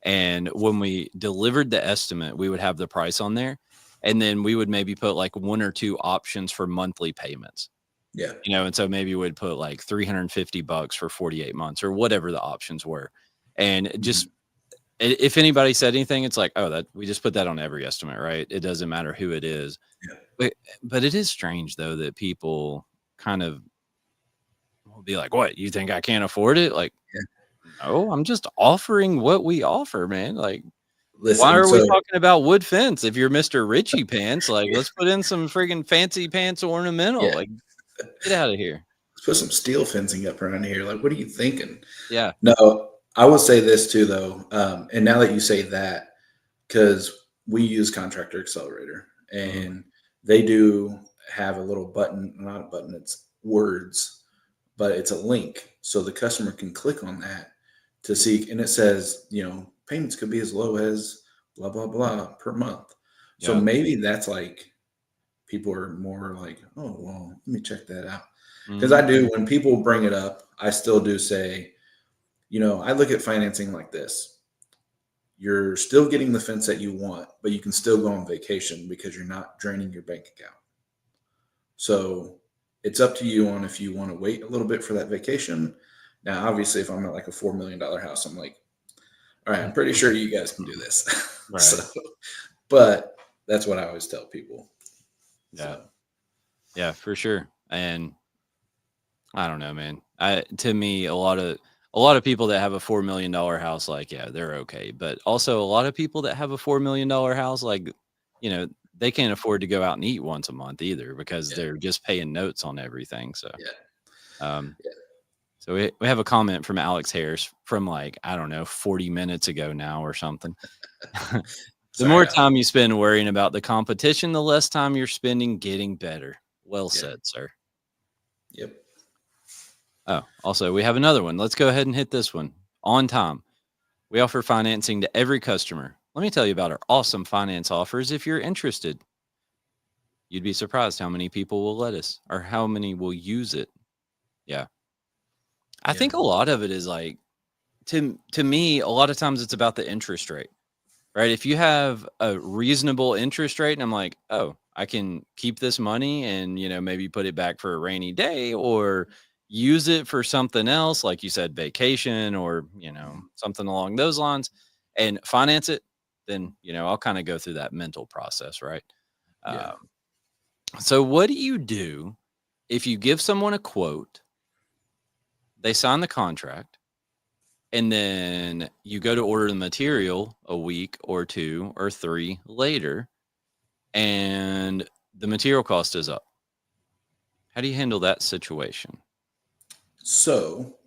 Speaker 1: And when we delivered the estimate, we would have the price on there. And then we would maybe put like one or two options for monthly payments.
Speaker 2: yeah,
Speaker 1: And so maybe we'd put like $350 for 48 months or whatever the options were. And
Speaker 2: mhm,
Speaker 1: just if anybody said anything, it's like, oh, that we just put that on every estimate, right? It doesn't matter who it is.
Speaker 2: yeah.
Speaker 1: But it is strange though that people kind of will be like, "What? You think I can't afford it?" Like,
Speaker 2: Yeah.
Speaker 1: no, I'm just offering what we offer, man. Like, why
Speaker 2: Listen,
Speaker 1: are we
Speaker 2: so
Speaker 1: talking about wood fence if you're Mr. Richie Pants? Like, let's put in some friggin' fancy pants ornamental.
Speaker 2: yeah,
Speaker 1: Like, get out of here.
Speaker 2: let's put some steel fencing up around here. Like, what are you thinking?
Speaker 1: Yeah.
Speaker 2: No, I will say this too, though, and now that you say that, because we use Contractor Accelerator,
Speaker 1: Mhm.
Speaker 2: and they do have a little button, not a button, it's words, but it's a link, so the customer can click on that to see, and it says, payments could be as low as blah, blah, blah per month. So
Speaker 1: Yeah.
Speaker 2: maybe that's like, people are more like, oh, well, let me check that out. Because
Speaker 1: Mhm.
Speaker 2: I do, when people bring it up, I still do say, I look at financing like this. You're still getting the fence that you want, but you can still go on vacation because you're not draining your bank account. So it's up to you on if you want to wait a little bit for that vacation. Now, obviously, if I'm at like a $4 million house, I'm like, all right, I'm pretty sure you guys can do this.
Speaker 1: Right.
Speaker 2: So, but that's what I always tell people.
Speaker 1: Yeah.
Speaker 2: So,
Speaker 1: Yeah, for sure. And I don't know, man. To me, a lot of people that have a $4 million house, like, yeah, they're okay. But also a lot of people that have a $4 million house, like, you know, they can't afford to go out and eat once a month either because
Speaker 2: yeah,
Speaker 1: they're just paying notes on everything. So,
Speaker 2: yeah,
Speaker 1: um,
Speaker 2: yeah.
Speaker 1: so we have a comment from Alex Harris from, like, I don't know, 40 minutes ago now or something. The
Speaker 2: Sorry,
Speaker 1: more
Speaker 2: Alex.
Speaker 1: time you spend worrying about the competition, the less time you're spending getting better. Well
Speaker 2: Yeah,
Speaker 1: said, sir.
Speaker 2: yep.
Speaker 1: Oh, also, we have another one. Let's go ahead and hit this one on time. We offer financing to every customer. Let me tell you about our awesome finance offers if you're interested. You'd be surprised how many people will let us or how many will use it. Yeah. I
Speaker 2: Yeah,
Speaker 1: think a lot of it is like, to me, a lot of times it's about the interest rate. Right? If you have a reasonable interest rate and I'm like, "Oh, I can keep this money and, maybe put it back for a rainy day or use it for something else," like you said, vacation or, something along those lines and finance it, then, I'll kind of go through that mental process, right?
Speaker 2: yeah.
Speaker 1: Um, so what do you do if you give someone a quote, they sign the contract, and then you go to order the material a week or 2 or 3 later, and the material cost is up? How do you handle that situation?
Speaker 2: So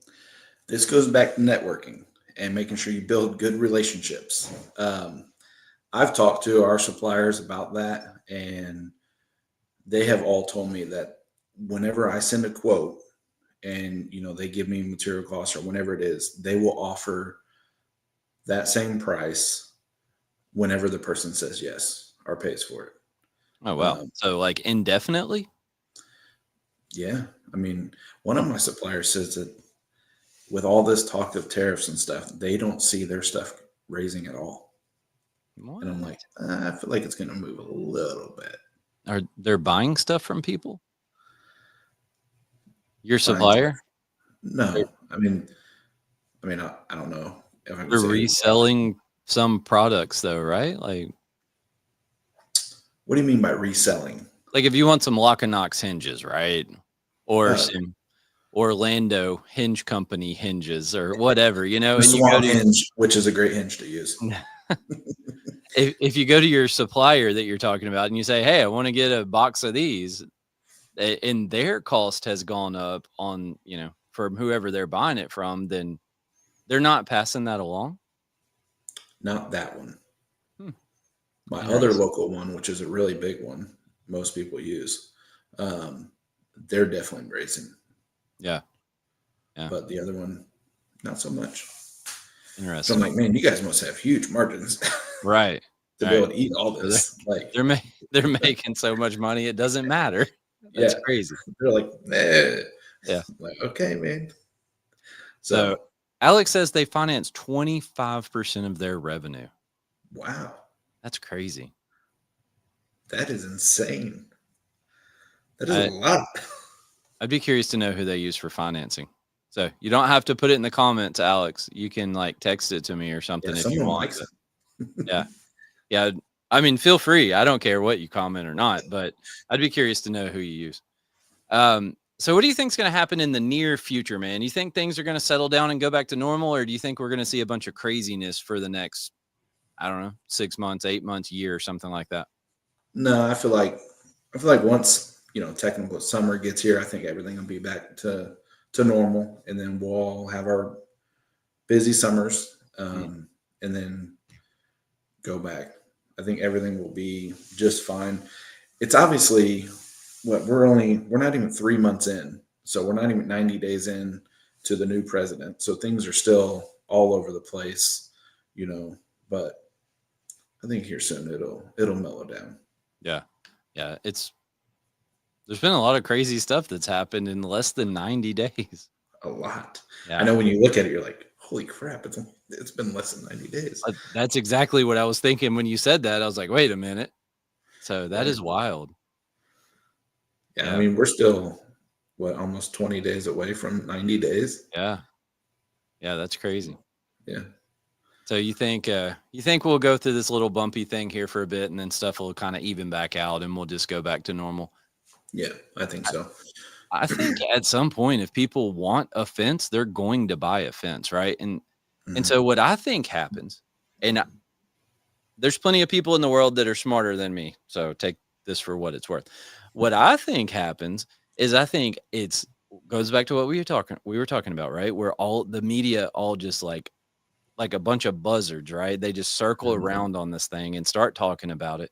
Speaker 2: this goes back to networking and making sure you build good relationships. I've talked to our suppliers about that, and they have all told me that whenever I send a quote and they give me material costs or whenever it is, they will offer that same price whenever the person says yes or pays for it.
Speaker 1: Oh, wow.
Speaker 2: Um,
Speaker 1: So, like, indefinitely?
Speaker 2: yeah, I mean, one of my suppliers says that with all this talk of tariffs and stuff, they don't see their stuff raising at all. And I'm like,
Speaker 1: What?
Speaker 2: I feel like it's going to move a little bit.
Speaker 1: Are they buying stuff from people? Your
Speaker 2: Buying stuff?
Speaker 1: supplier? They're
Speaker 2: No, I don't know if I can
Speaker 1: they're
Speaker 2: say who they are.
Speaker 1: reselling some products though, right?
Speaker 2: What do you mean by reselling?
Speaker 1: Like if you want some Lock& and Knox hinges, right? Or
Speaker 2: Uh,
Speaker 1: some Orlando Hinge Company hinges or whatever,
Speaker 2: the
Speaker 1: and you go
Speaker 2: Swan
Speaker 1: to
Speaker 2: hinge, which is a great hinge to use.
Speaker 1: if you go to your supplier that you're talking about and you say, "Hey, I wanna get a box of these," and their cost has gone up on, from whoever they're buying it from, then they're not passing that along?
Speaker 2: Not that one.
Speaker 1: Hmm,
Speaker 2: My other
Speaker 1: interesting.
Speaker 2: local one, which is a really big one, most people use. Um, they're definitely raising,
Speaker 1: Yeah, yeah,
Speaker 2: but the other one, not so much. So I'm
Speaker 1: interesting.
Speaker 2: like, man, you guys must have huge margins
Speaker 1: Right,
Speaker 2: to be
Speaker 1: right.
Speaker 2: able to eat all
Speaker 1: So they're
Speaker 2: this. Like,
Speaker 1: they're ma they're making so much money, it doesn't matter. That's
Speaker 2: yeah,
Speaker 1: crazy.
Speaker 2: they're like, eh.
Speaker 1: Yeah.
Speaker 2: Like, okay, man.
Speaker 1: So,
Speaker 2: So,
Speaker 1: Alex says they finance 25% of their revenue.
Speaker 2: wow,
Speaker 1: That's crazy.
Speaker 2: that is insane. That is a
Speaker 1: I
Speaker 2: lot.
Speaker 1: I'd be curious to know who they use for financing. So, you don't have to put it in the comments, Alex. You can, like, text it to me or
Speaker 2: Yeah,
Speaker 1: something if you
Speaker 2: someone
Speaker 1: want,
Speaker 2: likes
Speaker 1: but
Speaker 2: it.
Speaker 1: yeah. Yeah, I mean, feel free. I don't care what you comment or not, but I'd be curious to know who you use. So what do you think's gonna happen in the near future, man? You think things are gonna settle down and go back to normal, or do you think we're gonna see a bunch of craziness for the next, I don't know, 6 months, 8 months, year, or something like that?
Speaker 2: No, I feel like once technical summer gets here, I think everything will be back to normal, and then we'll all have our busy summers,
Speaker 1: Mm,
Speaker 2: and then go back. I think everything will be just fine. It's obviously what we're not even 3 months in, so we're not even 90 days in to the new president. So things are still all over the place. But I think here soon it'll mellow down
Speaker 1: Yeah. Yeah. There's been a lot of crazy stuff that's happened in less than 90 days.
Speaker 2: a lot. I
Speaker 1: Yeah.
Speaker 2: know when you look at it, you're like, holy crap! It's been less than 90 days.
Speaker 1: That's exactly what I was thinking when you said that. I was like, wait a minute. So that
Speaker 2: Yeah,
Speaker 1: is wild.
Speaker 2: yeah. I
Speaker 1: Yeah.
Speaker 2: mean, we're still almost 20 days away from 90 days.
Speaker 1: Yeah. Yeah. That's crazy.
Speaker 2: Yeah,
Speaker 1: So you think we'll go through this little bumpy thing here for a bit and then stuff will kind of even back out and we'll just go back to normal.
Speaker 2: yeah. I think so.
Speaker 1: I think at some point, if people want a fence, they're going to buy a fence, right? And
Speaker 2: Mhm.
Speaker 1: so what I think happens, and there's plenty of people in the world that are smarter than me, so take this for what it's worth. What I think happens is I think it's goes back to what we were talking about, right? Where all the media all just like a bunch of buzzards, right? They just circle
Speaker 2: Mhm.
Speaker 1: around on this thing and start talking about it,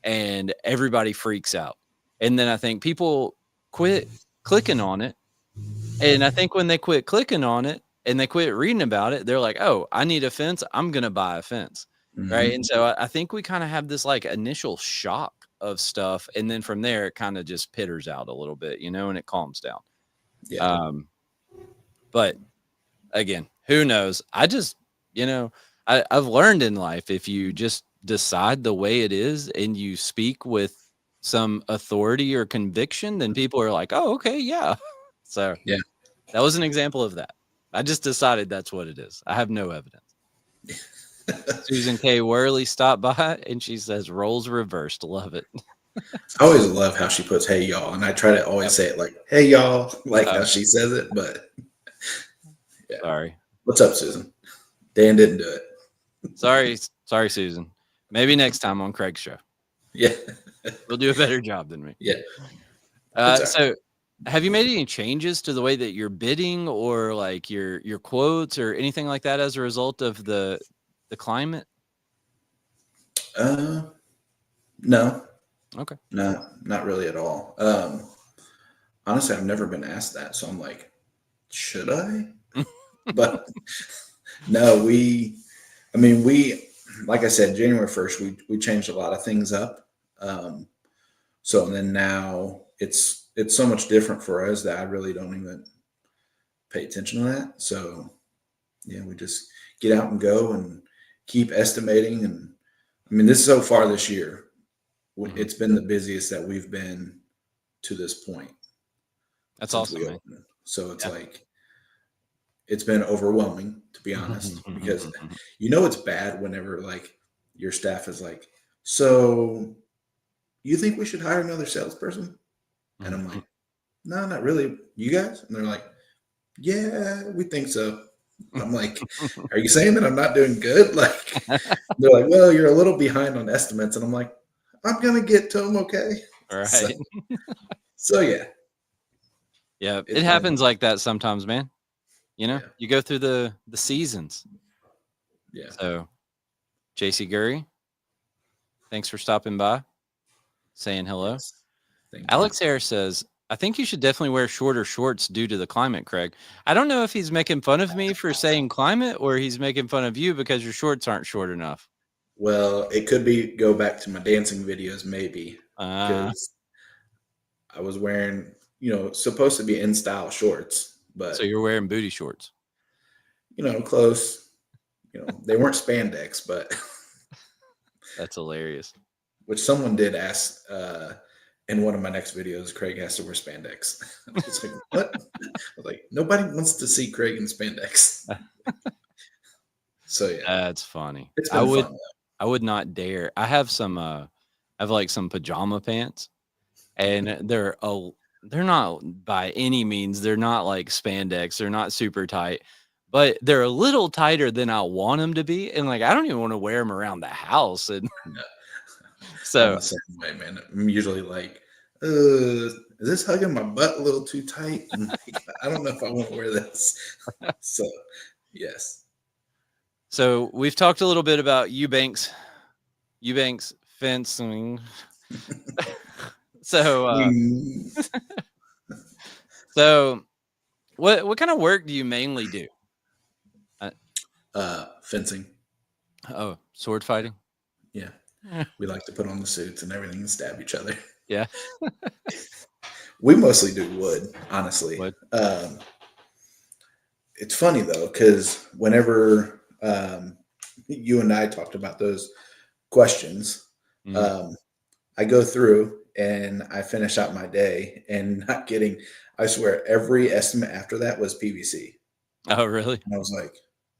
Speaker 1: and everybody freaks out. And then I think people quit clicking on it. And I think when they quit clicking on it and they quit reading about it, they're like, "Oh, I need a fence. I'm gonna buy a fence." Right. And
Speaker 2: Mhm.
Speaker 1: so I think we kind of have this like initial shock of stuff. And then from there, it kind of just pitters out a little bit, and it calms down.
Speaker 2: Yeah,
Speaker 1: Um, but again, who knows? You know, I've learned in life if you just decide the way it is and you speak with some authority or conviction, then people are like, "Oh, okay, yeah." So
Speaker 2: yeah.
Speaker 1: that was an example of that. I just decided that's what it is. I have no evidence. Susan K. Worley stopped by and she says, "Roles reversed." Love it.
Speaker 2: I always love how she puts "Hey y'all," and I try to always
Speaker 1: Yep.
Speaker 2: say it like "Hey y'all," like how
Speaker 1: Oh,
Speaker 2: she says it. But yeah,
Speaker 1: sorry.
Speaker 2: what's up, Susan? Dan didn't do it.
Speaker 1: Sorry, Susan. Maybe next time on Craig's show.
Speaker 2: Yeah,
Speaker 1: We'll do a better job than me.
Speaker 2: yeah. It's all right.
Speaker 1: So have you made any changes to the way that you're bidding or like your quotes or anything like that as a result of the climate?
Speaker 2: Uh, no,
Speaker 1: Okay.
Speaker 2: no, not really at all. Honestly, I've never been asked that, so I'm like, should I? But no, I mean, like I said, January 1st, we changed a lot of things up. Um, so then now it's so much different for us that I really don't even pay attention to that. So yeah, we just get out and go and keep estimating. And I mean, this so far this year,
Speaker 1: Mhm.
Speaker 2: it's been the busiest that we've been to this point
Speaker 1: That's
Speaker 2: since
Speaker 1: awesome,
Speaker 2: we
Speaker 1: man.
Speaker 2: opened. So it's
Speaker 1: Yeah.
Speaker 2: like it's been overwhelming, to be honest, because it's bad whenever like your staff is like, so you think we should hire another salesperson? And I'm like, no, not really. You guys? And they're like, yeah, we think so. I'm like, are you saying that I'm not doing good? Like, they're like, well, you're a little behind on estimates. And I'm like, I'm going to get to them. Okay.
Speaker 1: All
Speaker 2: So,
Speaker 1: right.
Speaker 2: so yeah,
Speaker 1: Yeah, it
Speaker 2: it's been,
Speaker 1: happens like that sometimes, man.
Speaker 2: yeah,
Speaker 1: You go through the seasons.
Speaker 2: yeah.
Speaker 1: So, JC Gurry, thanks for stopping by, saying hello.
Speaker 2: Yes. Thank you.
Speaker 1: Alex Harris says, "I think you should definitely wear shorter shorts due to the climate, Craig." I don't know if he's making fun of me for saying climate or he's making fun of you because your shorts aren't short enough.
Speaker 2: Well, it could be go back to my dancing videos, maybe,
Speaker 1: Uh,
Speaker 2: because I was wearing, supposed to be in style shorts,
Speaker 1: so
Speaker 2: but,
Speaker 1: you're wearing booty shorts.
Speaker 2: close. They weren't spandex, but
Speaker 1: That's hilarious.
Speaker 2: which someone did ask in one of my next videos, Craig has to wear spandex. I was like, what? I was like, nobody wants to see Craig in spandex. So yeah,
Speaker 1: That's funny.
Speaker 2: it's been fun.
Speaker 1: I would not dare. I have like some pajama pants and they're not by any means, they're not like spandex, they're not super tight, but they're a little tighter than I want them to be, and, like, I don't even wanna wear them around the house, and
Speaker 2: No, I'm
Speaker 1: so
Speaker 2: the same way, man. I'm usually like, is this hugging my butt a little too tight? And like, I don't know if I want to wear this. So yes.
Speaker 1: we've talked a little bit about Eubanks fencing. So,
Speaker 2: Mm,
Speaker 1: so what kinda work do you mainly do? Uh,
Speaker 2: fencing.
Speaker 1: Oh, sword fighting.
Speaker 2: Yeah,
Speaker 1: Eh,
Speaker 2: we like to put on the suits and everything and stab each other.
Speaker 1: yeah.
Speaker 2: We mostly do wood, honestly.
Speaker 1: What?
Speaker 2: It's funny though, because whenever you and I talked about those questions,
Speaker 1: Mm.
Speaker 2: um, I go through and I finish out my day, and not kidding, I swear every estimate after that was PVC.
Speaker 1: Oh, really?
Speaker 2: And I was like,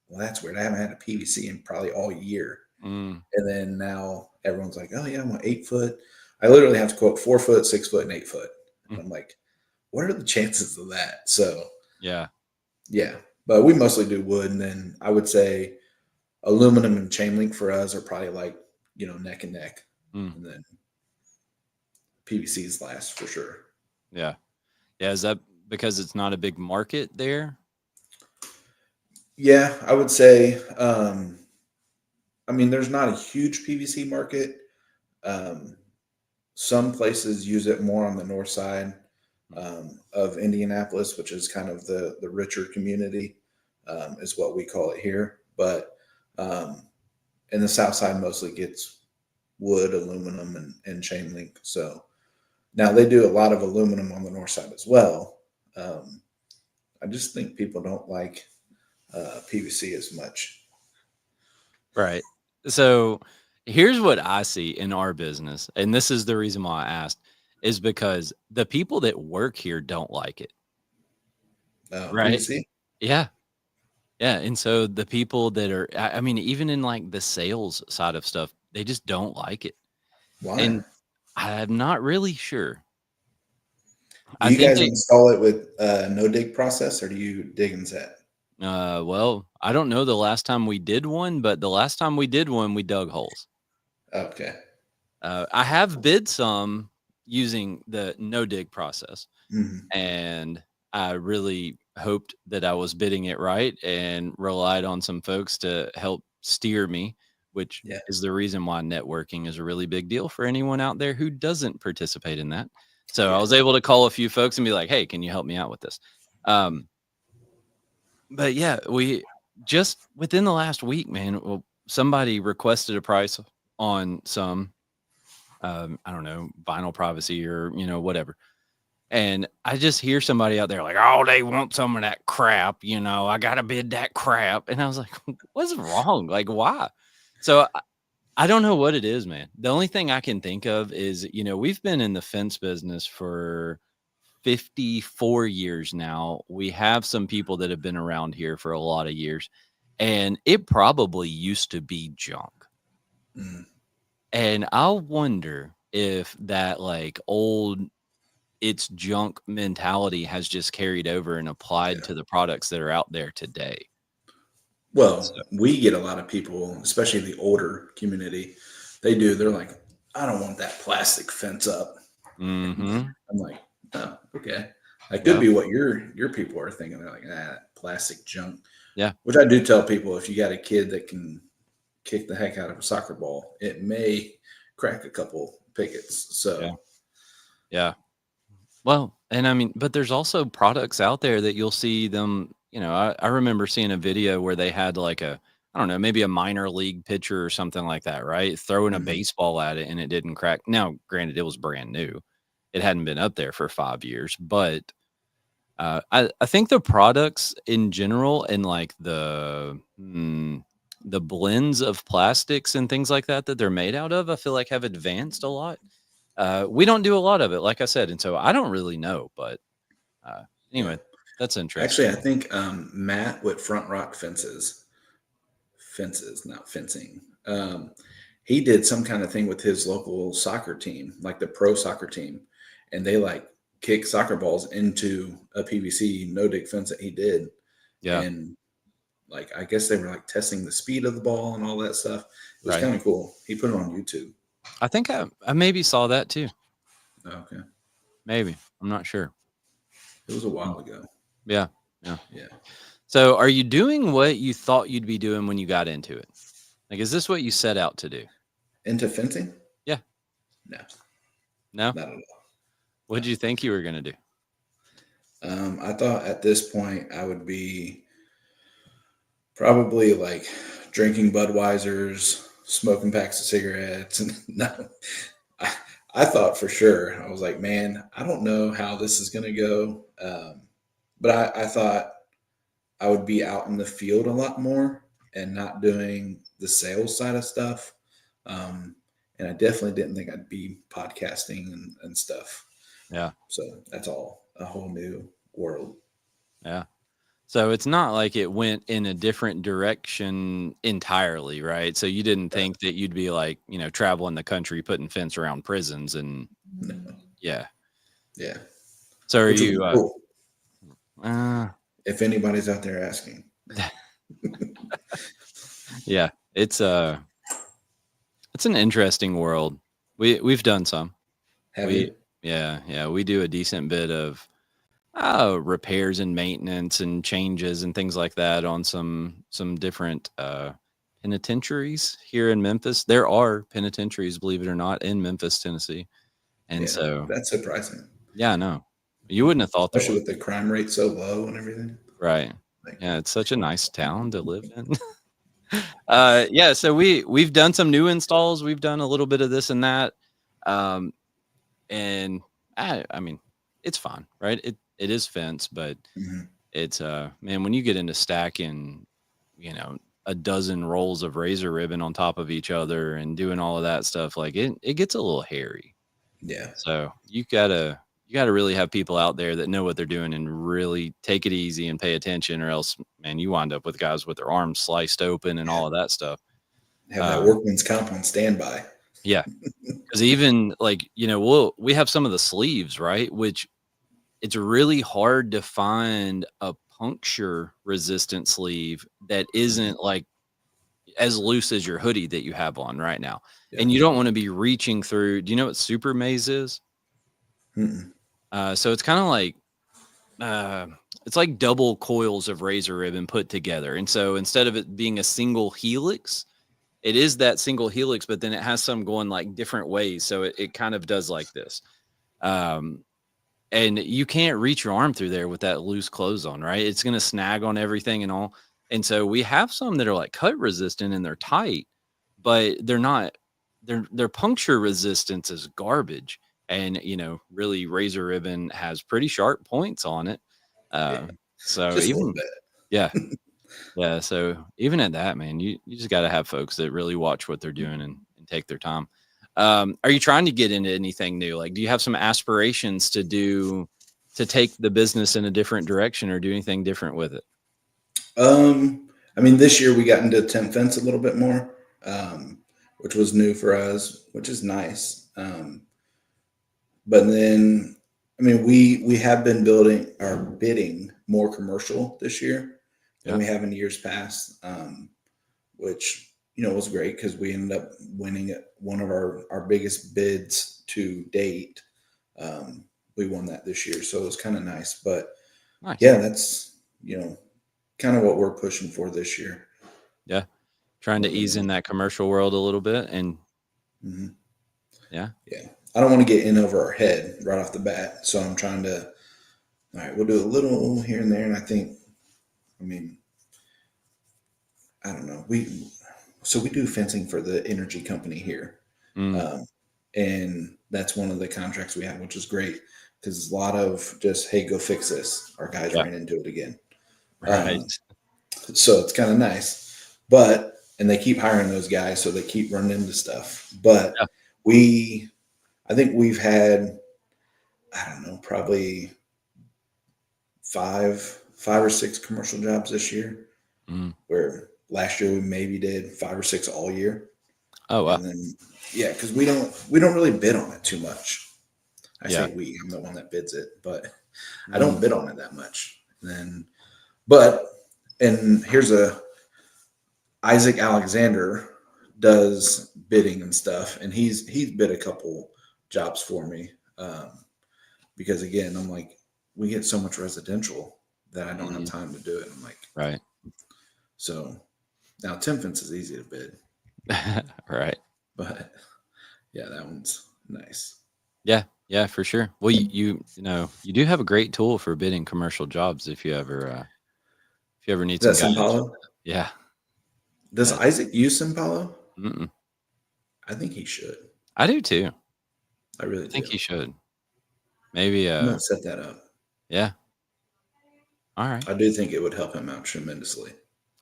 Speaker 2: well, that's weird. I haven't had a PVC in probably all year.
Speaker 1: Mm.
Speaker 2: And then now everyone's like, oh, yeah, I want 8 foot. I literally have to quote 4 foot, 6 foot, and 8 foot.
Speaker 1: Mm.
Speaker 2: And I'm like, what are the chances of that? So,
Speaker 1: Yeah.
Speaker 2: yeah. But we mostly do wood. And then I would say aluminum and chain link for us are probably like, neck and neck.
Speaker 1: Mm.
Speaker 2: And then PVC's last for sure.
Speaker 1: Yeah. Yeah. Is that because it's not a big market there?
Speaker 2: Yeah, I would say, I mean, there's not a huge PVC market. Um, some places use it more on the north side
Speaker 1: Mm.
Speaker 2: of Indianapolis, which is kind of the richer community, is what we call it here. But um, in the south side, mostly gets wood, aluminum, and chain link. So now they do a lot of aluminum on the north side as well. Um, I just think people don't like PVC as much.
Speaker 1: Right. So here's what I see in our business, and this is the reason why I asked, is because the people that work here don't like it. Right.
Speaker 2: PVC?
Speaker 1: Yeah. Yeah. And so the people that are, I mean, even in like the sales side of stuff, they just don't like it.
Speaker 2: Why?
Speaker 1: And I'm not really sure.
Speaker 2: Do
Speaker 1: I
Speaker 2: you
Speaker 1: think
Speaker 2: guys
Speaker 1: they,
Speaker 2: install it with no dig process, or do you dig and set?
Speaker 1: well, I don't know the last time we did one, but the last time we did one, we dug holes.
Speaker 2: Okay.
Speaker 1: I have bid some using the no dig process,
Speaker 2: Hmm.
Speaker 1: and I really hoped that I was bidding it right and relied on some folks to help steer me, which
Speaker 2: Yeah.
Speaker 1: is the reason why networking is a really big deal for anyone out there who doesn't participate in that. So I
Speaker 2: Yeah.
Speaker 1: was able to call a few folks and be like, "Hey, can you help me out with this?" Um, but yeah, we just within the last week, man, well, somebody requested a price on some, I don't know, vinyl privacy or, whatever. And I just hear somebody out there like, "Oh, they want some of that crap, I gotta bid that crap." And I was like, "What's wrong? Like, why?" So I don't know what it is, man. The only thing I can think of is, we've been in the fence business for 54 years now. We have some people that have been around here for a lot of years, and it probably used to be junk.
Speaker 2: Mm.
Speaker 1: And I wonder if that like old it's junk mentality has just carried over and applied
Speaker 2: Yeah.
Speaker 1: to the products that are out there today. So,
Speaker 2: Well, we get a lot of people, especially the older community. They do. They're like, I don't want that plastic fence up. And
Speaker 1: mhm.
Speaker 2: I'm like, oh, okay. That could
Speaker 1: Yeah.
Speaker 2: be what your people are thinking. They're like, plastic junk.
Speaker 1: Yeah.
Speaker 2: Which I do tell people, if you got a kid that can kick the heck out of a soccer ball, it may crack a couple pickets. So
Speaker 1: Yeah. Yeah. Well, and I mean, but there's also products out there that you'll see them, I remember seeing a video where they had like I don't know, maybe a minor league pitcher or something like that, right? Throwing a
Speaker 2: mhm,
Speaker 1: baseball at it and it didn't crack. Now, granted, it was brand new. It hadn't been up there for 5 years, but I think the products in general and like the blends of plastics and things like that that they're made out of, I feel like have advanced a lot. We don't do a lot of it, like I said, and so I don't really know. But uh,
Speaker 2: yeah.
Speaker 1: anyway, that's
Speaker 2: Actually,
Speaker 1: interesting.
Speaker 2: I think Matt with Front Rock fences, not fencing. He did some kind of thing with his local soccer team, like the pro soccer team, and they like kick soccer balls into a PVC no dig fence that he did,
Speaker 1: Yeah,
Speaker 2: and like I guess they were like testing the speed of the ball and all that stuff. It was
Speaker 1: right.
Speaker 2: kind of cool. He put it on YouTube.
Speaker 1: I think I maybe saw that too.
Speaker 2: Okay,
Speaker 1: Maybe I'm not sure.
Speaker 2: it was a
Speaker 1: Mm,
Speaker 2: while ago.
Speaker 1: yeah, yeah.
Speaker 2: Yeah,
Speaker 1: So, are you doing what you thought you'd be doing when you got into it? Like, is this what you set out to do?
Speaker 2: into fencing?
Speaker 1: Yeah.
Speaker 2: No,
Speaker 1: No.
Speaker 2: not at all.
Speaker 1: What
Speaker 2: No.
Speaker 1: did you think you were gonna do?
Speaker 2: I thought at this point I would be probably like drinking Budweisers, smoking packs of cigarettes, and no, I, I thought for sure. I was like, man, I don't know how this is going to go, but I thought I would be out in the field a lot more and not doing the sales side of stuff. Um, and I definitely didn't think I'd be podcasting and stuff.
Speaker 1: Yeah.
Speaker 2: So that's all a whole new world.
Speaker 1: Yeah. So it's not like it went in a different direction entirely, right? So you didn't
Speaker 2: Right.
Speaker 1: think that you'd be like, traveling the country putting fence around prisons and
Speaker 2: No.
Speaker 1: yeah.
Speaker 2: Yeah.
Speaker 1: So are
Speaker 2: Which would
Speaker 1: you
Speaker 2: be cool
Speaker 1: uh
Speaker 2: if anybody's out there asking.
Speaker 1: yeah, it's an interesting world. We've done some.
Speaker 2: Have
Speaker 1: We
Speaker 2: you?
Speaker 1: yeah, we do a decent bit of repairs and maintenance and changes and things like that on some different penitentiaries here in Memphis. There are penitentiaries, believe it or not, in Memphis, Tennessee. And
Speaker 2: Yeah.
Speaker 1: so,
Speaker 2: That's surprising.
Speaker 1: yeah, I know. You wouldn't have thought there
Speaker 2: Especially
Speaker 1: was.
Speaker 2: with the crime rate so low and everything.
Speaker 1: Right.
Speaker 2: Like,
Speaker 1: Yeah, it's such a nice town to live in. Yeah, so we've done some new installs. We've done a little bit of this and that. Um, and I mean, it's fine, right? It is fence, but
Speaker 2: mhm.
Speaker 1: it's man, when you get into stacking, a dozen rolls of razor ribbon on top of each other and doing all of that stuff, like it gets a little hairy.
Speaker 2: Yeah.
Speaker 1: So you gotta really have people out there that know what they're doing and really take it easy and pay attention, or else, man, you wind up with guys with their arms sliced open and all of that stuff.
Speaker 2: Have that
Speaker 1: Um,
Speaker 2: workman's comp on standby.
Speaker 1: yeah, because even like we have some of the sleeves, right? Which it's really hard to find a puncture resistant sleeve that
Speaker 2: Mhm.
Speaker 1: isn't like as loose as your hoodie that you have on right now.
Speaker 2: Yeah.
Speaker 1: And you don't want to be reaching through. Do you know what super maze is?
Speaker 2: Mm-mm.
Speaker 1: So it's kind of like uh, it's like double coils of razor ribbon put together. And so instead of it being a single helix, it is that single helix, but then it has some going like different ways. So it kind of does like this. Um, and you can't reach your arm through there with that loose clothes on, right? It's going to snag on everything and all. And so we have some that are like cut resistant and they're tight, but they're not. Their puncture resistance is garbage. And really, razor ribbon has pretty sharp points on it.
Speaker 2: Yeah.
Speaker 1: Uh, so
Speaker 2: Just a little
Speaker 1: even yeah,
Speaker 2: bit.
Speaker 1: yeah. So even at that, man, you just got to have folks that really watch what they're doing and take their time. Are you trying to get into anything new? Like, do you have some aspirations to take the business in a different direction or do anything different with it?
Speaker 2: I mean, this year we got into temp fence a little bit more, which was new for us, which is nice. But then, I mean, we have been building or bidding more commercial this year than
Speaker 1: Yeah.
Speaker 2: we have in years past, which was great because we ended up winning one of our biggest bids to date. We won that this year, so it was kind of nice. But
Speaker 1: Nice.
Speaker 2: yeah, that's kind of what we're pushing for this year.
Speaker 1: Yeah. Trying to
Speaker 2: More than
Speaker 1: ease in
Speaker 2: anything.
Speaker 1: that commercial world a little bit. And
Speaker 2: Mhm.
Speaker 1: yeah.
Speaker 2: Yeah, I don't want to get in over our head right off the bat, so I'm trying to. All right, we'll do a little here and there, and I mean, I don't know. We do fencing for the energy company here,
Speaker 1: Mm,
Speaker 2: um, and that's one of the contracts we have, which is great because it's a lot of just hey, go fix this. Our guys
Speaker 1: yeah.
Speaker 2: ran into it again,
Speaker 1: Right.
Speaker 2: so it's kind of nice. But and they keep hiring those guys, so they keep running into stuff. But
Speaker 1: Yeah.
Speaker 2: we, I think we've had I don't know probably five or six commercial jobs this year,
Speaker 1: Mm.
Speaker 2: where last year we maybe did 5 or 6 all year.
Speaker 1: Oh, wow.
Speaker 2: And then yeah, because we don't really bid on it too much. I
Speaker 1: Yeah.
Speaker 2: say we, I'm the one that bids it, but I
Speaker 1: Mm,
Speaker 2: don't bid on it that much. And then but and here's a Isaac Alexander does bidding and stuff, and he's bid a couple jobs for me. Because again, I'm like, we get so much residential that I don't have
Speaker 1: mhm.
Speaker 2: time to do it. I'm like,
Speaker 1: Right.
Speaker 2: so now Tim Fence is easy to bid,
Speaker 1: Right.
Speaker 2: but yeah, that one's nice.
Speaker 1: Yeah. Yeah, for sure. Well, you do have a great tool for bidding commercial jobs if you ever need
Speaker 2: Is that
Speaker 1: some guidance with
Speaker 2: Simpalo?
Speaker 1: that. Yeah.
Speaker 2: Does
Speaker 1: Yeah.
Speaker 2: Isaac use Simpalo?
Speaker 1: Mm-mm.
Speaker 2: I think he should.
Speaker 1: I do too.
Speaker 2: I really
Speaker 1: I think
Speaker 2: do.
Speaker 1: he should. Maybe.
Speaker 2: I'm gonna set that up.
Speaker 1: Yeah. All right.
Speaker 2: I do think it would help him out tremendously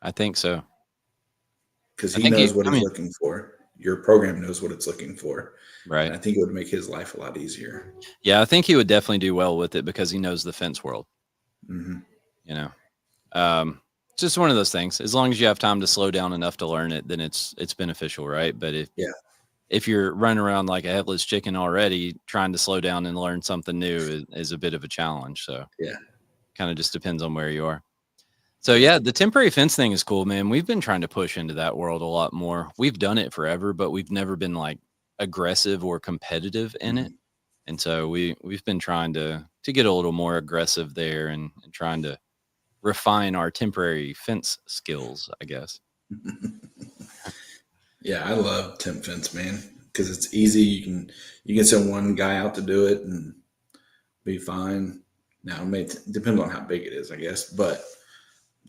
Speaker 1: I think so.
Speaker 2: because
Speaker 1: I
Speaker 2: he
Speaker 1: think he.
Speaker 2: knows what
Speaker 1: I
Speaker 2: he's
Speaker 1: mean,
Speaker 2: looking for. Your program knows what it's looking for, and
Speaker 1: right.
Speaker 2: I think it would make his life a lot easier.
Speaker 1: Yeah, I think he would definitely do well with it because he knows the fence world.
Speaker 2: Hmm.
Speaker 1: You know, it's just one of those things. As long as you have time to slow down enough to learn it, then it's beneficial, right? But
Speaker 2: Yeah.
Speaker 1: if you're running around like a headless chicken already, trying to slow down and learn something new is a bit of a challenge. So
Speaker 2: Yeah.
Speaker 1: kind of just depends on where you are. So
Speaker 2: Yeah.
Speaker 1: yeah, the temporary fence thing is cool, man. We've been trying to push into that world a lot more. We've done it forever, but we've never been like aggressive or competitive in it.
Speaker 2: Mhm.
Speaker 1: And so we've been trying to get a little more aggressive there and trying to refine our temporary fence skills, I guess.
Speaker 2: Yeah, I love temp fence, man, because it's easy. You can send one guy out to do it and be fine. Now, it may depend on how big it is, I guess, but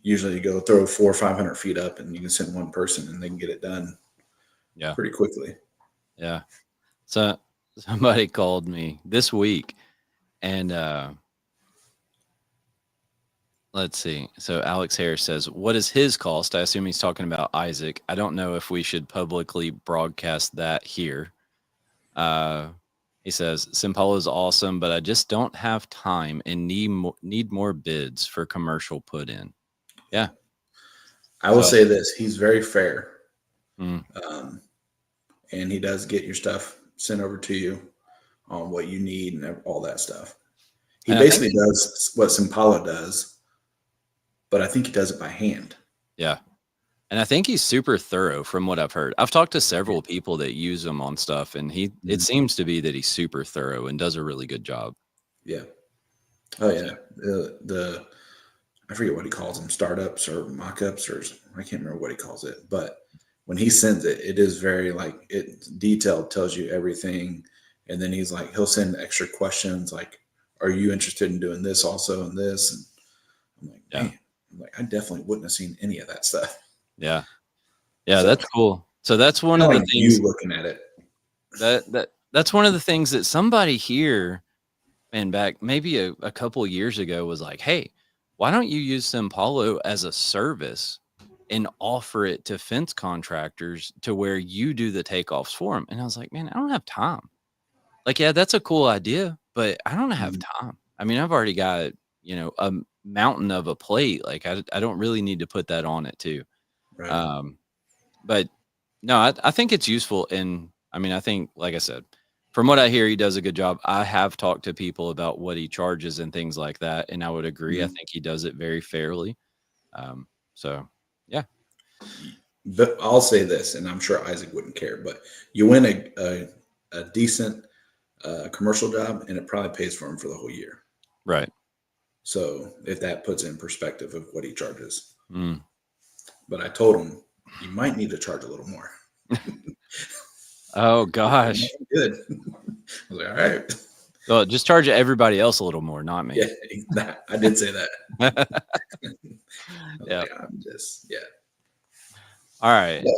Speaker 2: usually you go throw 400 or 500 feet up, and you can send one person, and they can get it done
Speaker 1: Yeah.
Speaker 2: pretty quickly.
Speaker 1: Yeah. So somebody called me this week and let's see. So Alex Harris says, "What is his cost?" I assume he's talking about Isaac. I don't know if we should publicly broadcast that here. Uh, he says, "Simpala is awesome, but I just don't have time and need more bids for commercial put in." Yeah.
Speaker 2: I will
Speaker 1: So,
Speaker 2: say this: he's very fair,
Speaker 1: mm,
Speaker 2: um, and he does get your stuff sent over to you on what you need and all that stuff. He
Speaker 1: and I think,
Speaker 2: basically does what Simpala does, but I think he does it by hand.
Speaker 1: yeah, and I think he's super thorough from what I've heard. I've talked to several people that use him on stuff, and it
Speaker 2: Mhm.
Speaker 1: seems to be that he's super thorough and does a really good job.
Speaker 2: Yeah. Oh
Speaker 1: So,
Speaker 2: yeah. The I forget what he calls them, startups or mock-ups, or I can't remember what he calls it. But when he sends it, it is very like it detailed, tells you everything, and then he's like he'll send extra questions like, "Are you interested in doing this also and this?" And I'm like,
Speaker 1: yeah,
Speaker 2: man, I'm like I definitely wouldn't have seen any of that stuff.
Speaker 1: yeah, yeah,
Speaker 2: So
Speaker 1: that's cool. So that's one
Speaker 2: kind
Speaker 1: of
Speaker 2: of
Speaker 1: the
Speaker 2: like
Speaker 1: things
Speaker 2: you looking at it.
Speaker 1: that's one of the things that somebody here, man, back maybe a couple years ago was like, "Hey, why don't you use Simpalo as a service and offer it to fence contractors to where you do the takeoffs for them?" And I was like, "Man, I don't have time." Like, yeah, that's a cool idea, but I don't have
Speaker 2: Mhm.
Speaker 1: time. I mean, I've already got, a mountain of a plate. Like, I don't really need to put that on it too.
Speaker 2: Right.
Speaker 1: Um, but no, I think it's useful. And I mean, I think, like I said, from what I hear, he does a good job. I have talked to people about what he charges and things like that. And I would agree. I
Speaker 2: Mhm.
Speaker 1: think he does it very fairly. So yeah,
Speaker 2: But I'll say this, and I'm sure Isaac wouldn't care, but you win a decent commercial job, and it probably pays for him for the whole year.
Speaker 1: right.
Speaker 2: So if that puts it in perspective of what he charges,
Speaker 1: Mm.
Speaker 2: but I told him you might need to charge a little more.
Speaker 1: Oh,
Speaker 2: He's like, "No,
Speaker 1: gosh.
Speaker 2: I'm good." I was like, all right.
Speaker 1: Well, just charge everybody else a little more, not
Speaker 2: Yeah,
Speaker 1: me.
Speaker 2: I did say that. I was
Speaker 1: Yeah.
Speaker 2: like, I'm just, yeah.
Speaker 1: All right.
Speaker 2: But,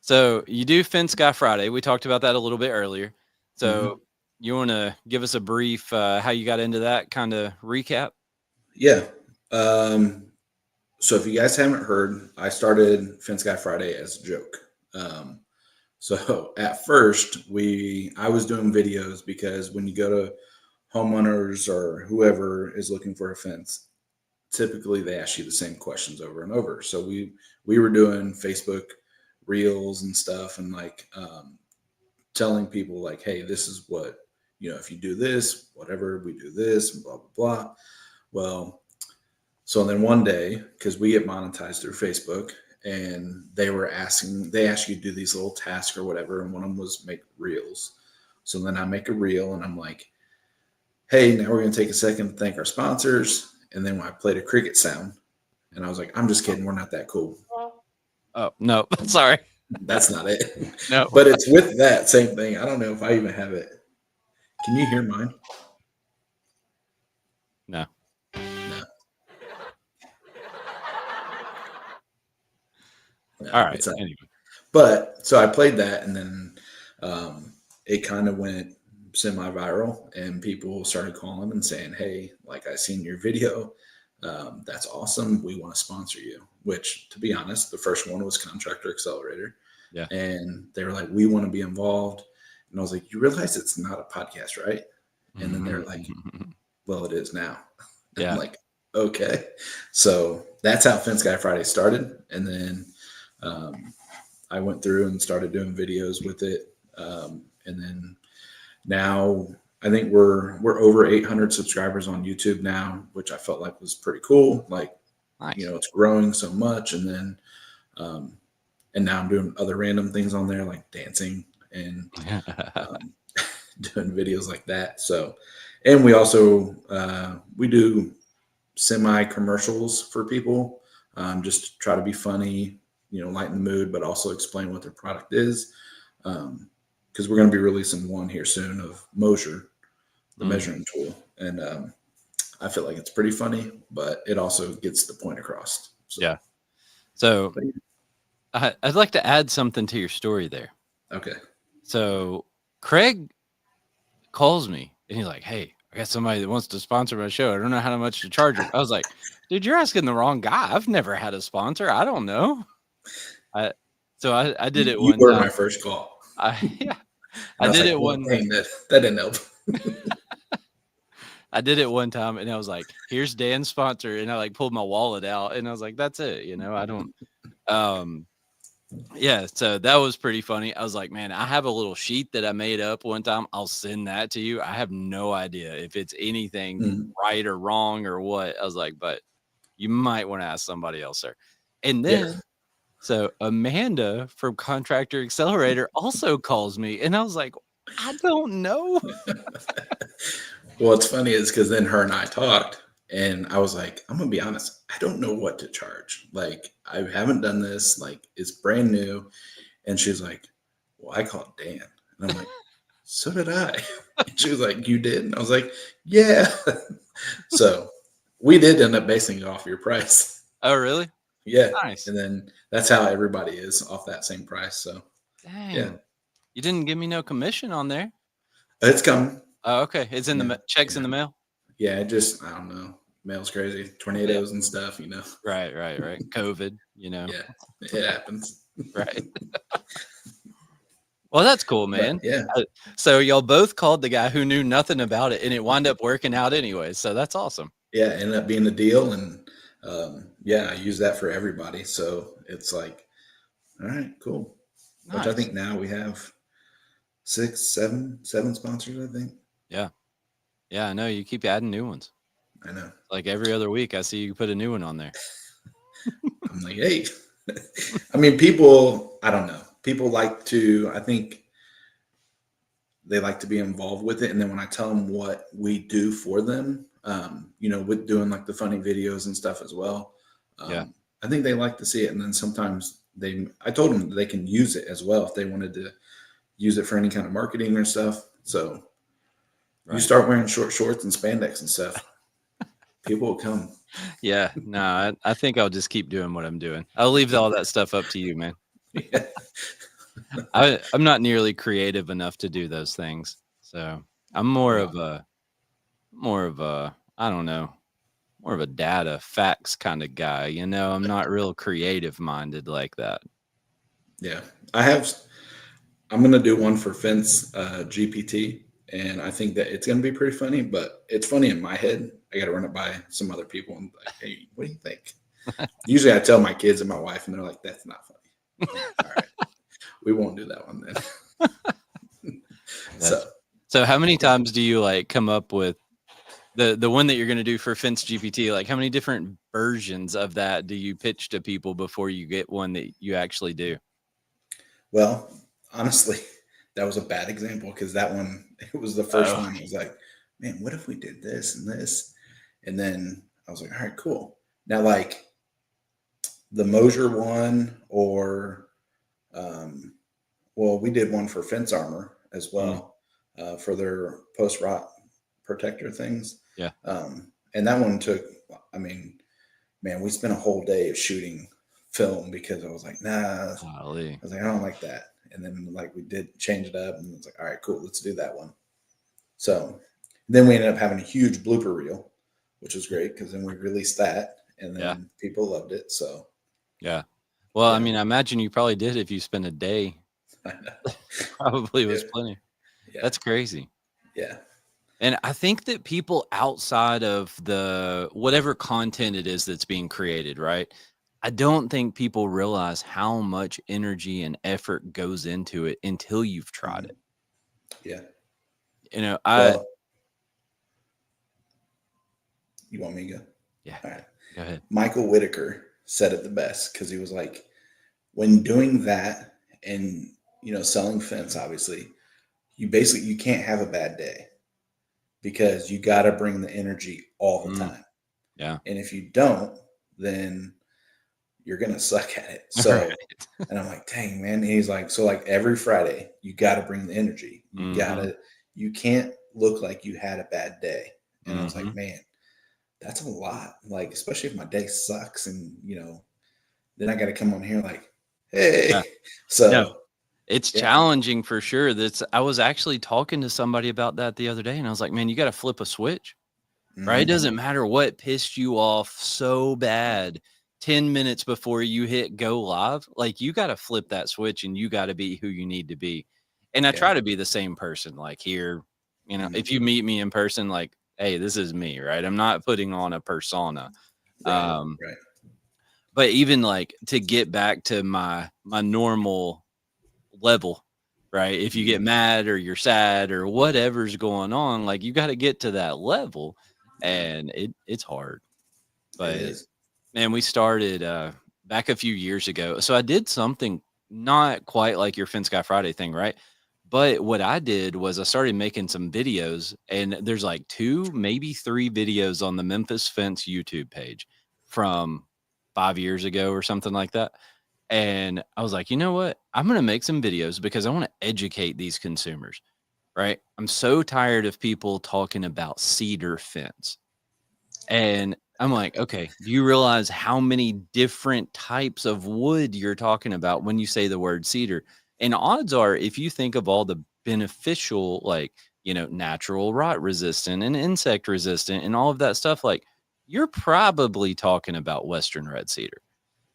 Speaker 1: So you do Fence Guy Friday. We talked about that a little bit earlier. So
Speaker 2: mhm.
Speaker 1: you want to give us a brief how you got into that kind of recap?
Speaker 2: Yeah. Um, so if you guys haven't heard, I started Fence Guy Friday as a joke. So at first, I was doing videos because when you go to homeowners or whoever is looking for a fence, typically they ask you the same questions over and over. So we were doing Facebook reels and stuff, and like telling people like, hey, this is what if you do this, whatever, we do this, and blah blah blah. Well, so then one day, because we get monetized through Facebook, and they ask you to do these little tasks or whatever, and one of them was make reels. So then I make a reel, and I'm like, hey, now we're going to take a second to thank our sponsors. And then I played a cricket sound, and I was like, I'm just kidding. We're not that cool.
Speaker 1: Oh, no. Sorry.
Speaker 2: That's not it.
Speaker 1: No.
Speaker 2: But it's with that same thing. I don't know if I even have it. Can you hear mine?
Speaker 1: No.
Speaker 2: No.
Speaker 1: All
Speaker 2: No,
Speaker 1: right.
Speaker 2: it's not.
Speaker 1: Anyway.
Speaker 2: But so I played that, and then it kind of went semi-viral, and people started calling and saying, "Hey, like I seen your video. That's awesome. We want to sponsor you." Which, to be honest, the first one was Contractor Accelerator,
Speaker 1: Yeah.
Speaker 2: and they were like, "We want to be involved." And I was like, "You realize it's not a podcast, right?" And then they're like, "Well, it is now." And I'm
Speaker 1: Yeah.
Speaker 2: like, "Okay." So that's how Fence Guy Friday started, and then I went through and started doing videos with it, and then now I think we're over 800 subscribers on YouTube now, which I felt like was pretty cool. Like,
Speaker 1: Nice.
Speaker 2: it's growing so much, and then um, and now I'm doing other random things on there like dancing and um, doing videos like that. So, and we also we do semi commercials for people, just to try to be funny, lighten the mood, but also explain what their product is. Because we're going to be releasing one here soon of Mosher, the
Speaker 1: Mm,
Speaker 2: measuring tool, and I feel like it's pretty funny, but it also gets the point across. So,
Speaker 1: yeah. So
Speaker 2: but
Speaker 1: I'd like to add something to your story there.
Speaker 2: okay,
Speaker 1: So Craig calls me and he's like, "Hey, I got somebody that wants to sponsor my show. I don't know how much to charge him." I was like, "Dude, you're asking the wrong guy. I've never had a sponsor. I don't know." I I did it
Speaker 2: you
Speaker 1: one
Speaker 2: were my
Speaker 1: time.
Speaker 2: first call,
Speaker 1: Yeah,
Speaker 2: and
Speaker 1: I
Speaker 2: I was
Speaker 1: did
Speaker 2: like,
Speaker 1: it
Speaker 2: "Well,
Speaker 1: one
Speaker 2: dang, that didn't help."
Speaker 1: I did it one time and I was like, "Here's Dan's sponsor." And I like pulled my wallet out and I was like, "That's it." I don't um yeah, so that was pretty funny. I was like, "Man, I have a little sheet that I made up one time. I'll send that to you. I have no idea if it's anything
Speaker 2: Mhm.
Speaker 1: right or wrong or what." I was like, "But you might want to ask somebody else, sir." And
Speaker 2: Yeah.
Speaker 1: then so Amanda from Contractor Accelerator also calls me and I was like, "I don't know."
Speaker 2: Well, what's funny is because then her and I talked, and I was like, I'm gonna be honest, I don't know what to charge. Like, I haven't done this, like, it's brand new. And she's like, "Well, I called Dan." And I'm like, "So did I." And she was like, "You did?" And I was like, "Yeah." So we did end up basing it off your price.
Speaker 1: Oh, really?
Speaker 2: Yeah.
Speaker 1: Nice.
Speaker 2: And then that's how everybody is off that same price. So yeah,
Speaker 1: Dang. You didn't give me no commission on there.
Speaker 2: it's coming.
Speaker 1: Oh, okay. It's in the
Speaker 2: Yeah.
Speaker 1: checks in
Speaker 2: Yeah.
Speaker 1: the mail.
Speaker 2: Yeah. I don't know. Mail's crazy.
Speaker 1: Yeah.
Speaker 2: Tornadoes and stuff.
Speaker 1: Right, right, right. COVID,
Speaker 2: Yeah. It happens.
Speaker 1: right. Well, that's cool,
Speaker 2: But
Speaker 1: man.
Speaker 2: yeah.
Speaker 1: So y'all both called the guy who knew nothing about it, and it wound up working out anyway. So that's awesome.
Speaker 2: Yeah. Ended up being a deal. And yeah, I use that for everybody. So it's like, all right, cool. Which I
Speaker 1: Nice.
Speaker 2: think now we have seven sponsors. I think.
Speaker 1: Yeah, yeah. I know you keep adding new ones.
Speaker 2: I know.
Speaker 1: Like every other week, I see you put a new one on there.
Speaker 2: I'm like, hey. I mean, people. I don't know. People like to. I think they like to be involved with it, and then when I tell them what we do for them, with doing like the funny videos and stuff as well,
Speaker 1: Yeah,
Speaker 2: I think they like to see it. And then sometimes I told them they can use it as well if they wanted to use it for any kind of marketing or stuff. So you
Speaker 1: right.
Speaker 2: start wearing short shorts and spandex and stuff, people will come.
Speaker 1: Yeah. No, I think I'll just keep doing what I'm doing. I'll leave all that stuff up to you, man.
Speaker 2: Yeah.
Speaker 1: I'm not nearly creative enough to do those things. So I'm
Speaker 2: Well,
Speaker 1: more of a, I don't know, more of a data facts kind of guy. I'm not real creative minded like that.
Speaker 2: yeah. I have. I'm gonna do one for Fence GPT, and I think that it's gonna be pretty funny. But it's funny in my head. I got to run it by some other people and like, hey, what do you think? Usually, I tell my kids and my wife, and they're like, "That's not funny." I'm like, all right, we won't do that one then. So
Speaker 1: That's so how many
Speaker 2: yeah.
Speaker 1: times do you like come up with the one that you're going to do for Fence GPT? Like how many different versions of that do you pitch to people before you get one that you actually do?
Speaker 2: Well, honestly, that was a bad example because that one it was the first
Speaker 1: Oh,
Speaker 2: one. I was like, man, what if we did this and this? And then I was like, all right, cool. Now, like the Mosier one, or um, well, we did one for Fence Armor as
Speaker 1: mm,
Speaker 2: well for their post rot protector things.
Speaker 1: yeah.
Speaker 2: And that one took, I mean, man, we spent a whole day of shooting film because I was like, nah. I
Speaker 1: Golly.
Speaker 2: was like, I don't like that. And then like we did change it up, and it's like, all right, cool, let's do that one. So then we ended up having a huge blooper reel, which was great because then we released that, and
Speaker 1: Yeah.
Speaker 2: then people loved it. So
Speaker 1: Yeah. Well, I
Speaker 2: yeah,
Speaker 1: mean, I imagine you probably did if you spent a day.
Speaker 2: I know.
Speaker 1: Probably
Speaker 2: Yeah,
Speaker 1: was plenty.
Speaker 2: yeah,
Speaker 1: That's crazy.
Speaker 2: yeah.
Speaker 1: And I think that people outside of the whatever content it is that's being created, right? I don't think people realize how much energy and effort goes into it until you've tried
Speaker 2: Mhm.
Speaker 1: it.
Speaker 2: Yeah.
Speaker 1: You know, I
Speaker 2: Well, you want me to go?
Speaker 1: yeah,
Speaker 2: All right.
Speaker 1: go ahead.
Speaker 2: Michael Whitaker said it the best because he was like, when doing that and selling fence, obviously, you can't have a bad day because you got to bring the energy all the
Speaker 1: Mm,
Speaker 2: time.
Speaker 1: yeah.
Speaker 2: And if you don't, then you're gonna suck at it.
Speaker 1: Right.
Speaker 2: So, and I'm like, dang man. And he's like, so like every Friday, you got to bring the energy.
Speaker 1: Mhm.
Speaker 2: You can't look like you had a bad day. And I was like,
Speaker 1: Mhm.
Speaker 2: man, that's a lot. Like, especially if my day sucks, and then I got to come on here like,
Speaker 1: Yeah.
Speaker 2: hey.
Speaker 1: No.
Speaker 2: So
Speaker 1: It's
Speaker 2: yeah,
Speaker 1: challenging for sure. That's I was actually talking to somebody about that the other day and I was like, "Man, you got to flip a switch." Right? It
Speaker 2: hmm
Speaker 1: doesn't matter what pissed you off so bad 10 minutes before you hit go live, like, you gotta flip that switch and you gotta be who you need to be. And I
Speaker 2: yeah,
Speaker 1: try to be the same person, like, here,
Speaker 2: hmm
Speaker 1: if you meet me in person, like, "Hey, this is me," right? I'm not putting on a persona.
Speaker 2: right,
Speaker 1: Um,
Speaker 2: right,
Speaker 1: but even, like, to get back to my normal level, right? If you get
Speaker 2: hmm
Speaker 1: mad or you're sad or whatever's going on, like, you gotta get to that level,
Speaker 2: yeah,
Speaker 1: and it's hard.
Speaker 2: it
Speaker 1: But
Speaker 2: is.
Speaker 1: man, we started back a few years ago. So I did something not quite like your Fence Guy Friday thing, right? But what I did was I started making some videos, and there's like two, maybe three videos on the Memphis Fence YouTube page from 5 years ago or something like that. And I was like, you know what? I'm going to make some videos because I want to educate these consumers, right? I'm so tired of people talking about cedar fence. And I'm like, okay, do you realize how many different types of wood you're talking about when you say the word cedar? And odds are, if you think of all the beneficial, like, natural rot resistant and insect resistant and all of that stuff, like, you're probably talking about Western red cedar,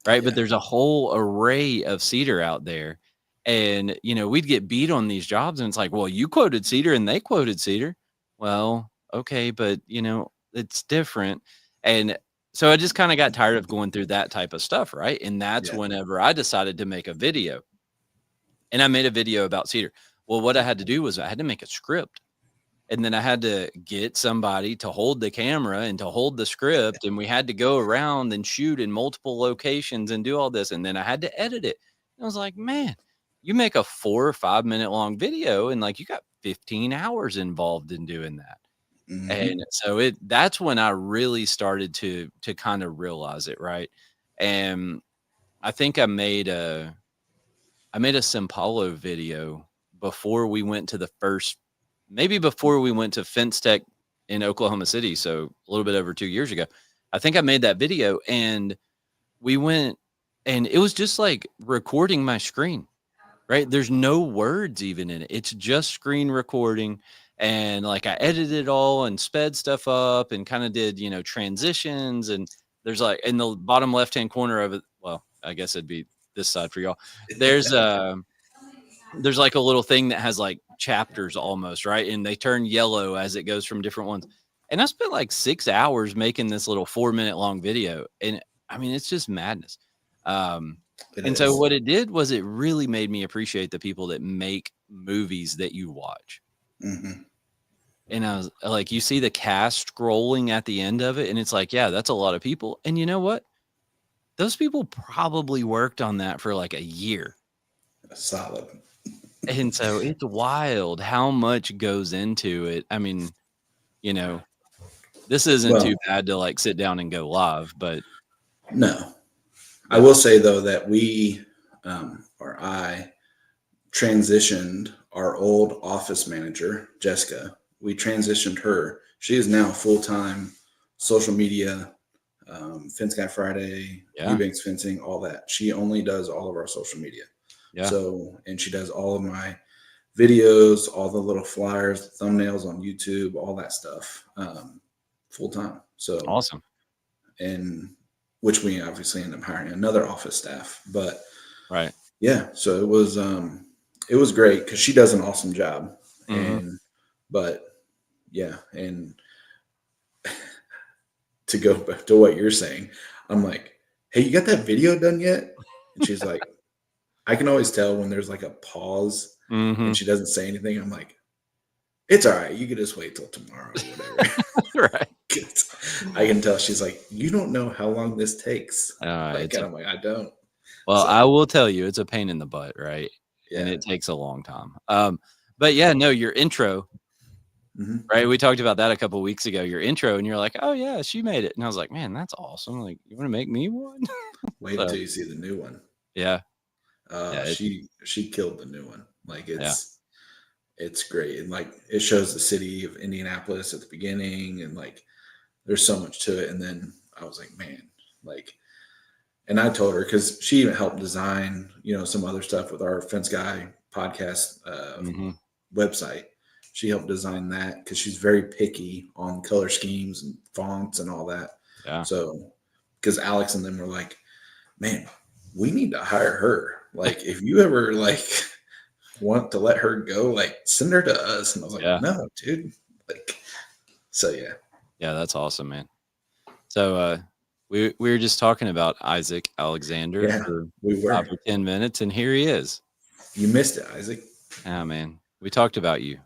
Speaker 1: right? But
Speaker 2: Yeah,
Speaker 1: there's a whole array of cedar out there. And, we'd get beat on these jobs, and it's like, well, you quoted cedar and they quoted cedar. Well, okay, but, it's different. And so I just kind of got tired of going through that type of stuff, right? And that's
Speaker 2: yeah,
Speaker 1: whenever I decided to make a video. And I made a video about cedar. Well, what I had to do was I had to make a script. And then I had to get somebody to hold the camera and to hold the script, and we had to go around and shoot in multiple locations and do all this, and then I had to edit it. And I was like, "Man, you make a 4 or 5 minute long video and, like, you got 15 hours involved in doing that."
Speaker 2: hmm
Speaker 1: And so that's when I really started to kinda realize it, right? And I think I made a Simpalo video before we went to the first maybe before we went to Fence Tech in Oklahoma City, so a little bit over 2 years ago. I think I made that video, and we went and it was just like recording my screen, right? There's no words even in it. It's just screen recording, and, like, I edited it all and sped stuff up and kinda did, transitions, and there's, like in the bottom left-hand corner of it, well, I guess it'd be this side for y'all. There's, there's like a little thing that has like chapters almost, right? And they turn yellow as it goes from different ones. And I spent like 6 hours making this little 4 minute long video. And I mean, it's just madness. Um,
Speaker 2: it
Speaker 1: and so
Speaker 2: is.
Speaker 1: what it did was it really made me appreciate the people that make movies that you watch.
Speaker 2: hmm
Speaker 1: And I was like, you see the cast scrolling at the end of it, and it's like, yeah, that's a lot of people. And you know what? Those people probably worked on that for like a year.
Speaker 2: Solid.
Speaker 1: And so it's wild how much goes into it. I mean, you know, this isn't too
Speaker 2: Well,
Speaker 1: bad to like sit down and go live, but
Speaker 2: no, I
Speaker 1: yeah.
Speaker 2: will say though that or I transitioned our old office manager, Jessica. We transitioned her. She is now full time social media Fence Guy Friday,
Speaker 1: Yeah.
Speaker 2: Eubanks Fencing, all that. She only does all of our social media.
Speaker 1: Yeah.
Speaker 2: So, and she does all of my videos, all the little flyers, thumbnails on YouTube, all that stuff, full time. So,
Speaker 1: Awesome.
Speaker 2: and which we obviously end up hiring another office staff, but
Speaker 1: Right.
Speaker 2: yeah, so it was great because she does an awesome job,
Speaker 1: Mm-hmm.
Speaker 2: but yeah, and to go back to what you're saying, I'm like, hey, you got that video done yet? And she's like, I can always tell when there's like a pause
Speaker 1: Mm-hmm.
Speaker 2: and she doesn't say anything. I'm like, it's all right. You can just wait till tomorrow or whatever.
Speaker 1: Right.
Speaker 2: I can tell she's like, you don't know how long this takes. Like,
Speaker 1: It's
Speaker 2: and
Speaker 1: a
Speaker 2: I'm like, I don't.
Speaker 1: Well, I
Speaker 2: So
Speaker 1: will tell you, it's a pain in the butt, right? And
Speaker 2: yeah.
Speaker 1: it takes a long time. But yeah, no, your intro,
Speaker 2: Hmm.
Speaker 1: right? We talked about that a couple weeks ago. Your intro, and you're like, "Oh yeah, she made it," and I was like, "Man, that's awesome! Like, you want to make me one?"
Speaker 2: Wait
Speaker 1: So
Speaker 2: until you see the new one.
Speaker 1: yeah, yeah,
Speaker 2: She killed the new one. Like
Speaker 1: yeah,
Speaker 2: it's great. And like it shows the city of Indianapolis at the beginning and like there's so much to it. And then I was like, man, like, and I told her because she even helped design, some other stuff with our Fence Guy podcast
Speaker 1: hmm
Speaker 2: website. She helped design that because she's very picky on color schemes and fonts and all that.
Speaker 1: yeah,
Speaker 2: So, because Alex and them were like, man, we need to hire her. Like, if you ever like want to let her go, like send her to us. And I was like,
Speaker 1: yeah,
Speaker 2: no, dude. Like, so yeah.
Speaker 1: yeah. That's awesome, man. So we were just talking about Isaac Alexander
Speaker 2: Yeah,
Speaker 1: for
Speaker 2: we
Speaker 1: 5 or 10 minutes, and here he is.
Speaker 2: You missed it, Isaac.
Speaker 1: Ah, man, we talked about you.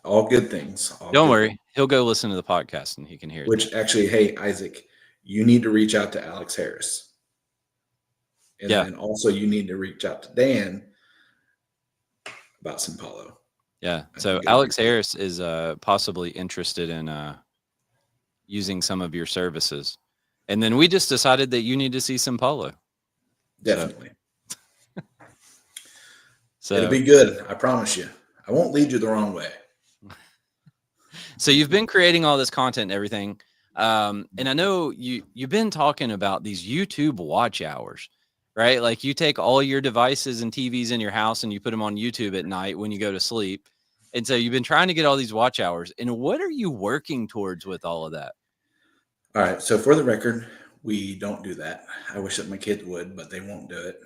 Speaker 2: All good things. All
Speaker 1: Don't
Speaker 2: good things.
Speaker 1: worry, he'll go listen to the podcast and he can hear it then.
Speaker 2: Which actually, hey, Isaac, you need to reach out to Alex Harris. And
Speaker 1: Yeah,
Speaker 2: then also you need to reach out to Dan about Sao Paulo.
Speaker 1: yeah.
Speaker 2: I
Speaker 1: So
Speaker 2: think it'll be
Speaker 1: Alex
Speaker 2: good.
Speaker 1: Harris is possibly interested in using some of your services. And then we just decided that you need to see Sao Paulo.
Speaker 2: Definitely. It'll
Speaker 1: So
Speaker 2: be good. I promise you. I won't lead you the wrong way.
Speaker 1: so you've been creating all this content and everything. And I know you've been talking about these YouTube watch hours, right? Like you take all your devices and TVs in your house and you put them on YouTube at night when you go to sleep. And so you've been trying to get all these watch hours. And what are you working towards with all of that?
Speaker 2: All right. So for the record, we don't do that. I wish that my kids would, but they won't do it.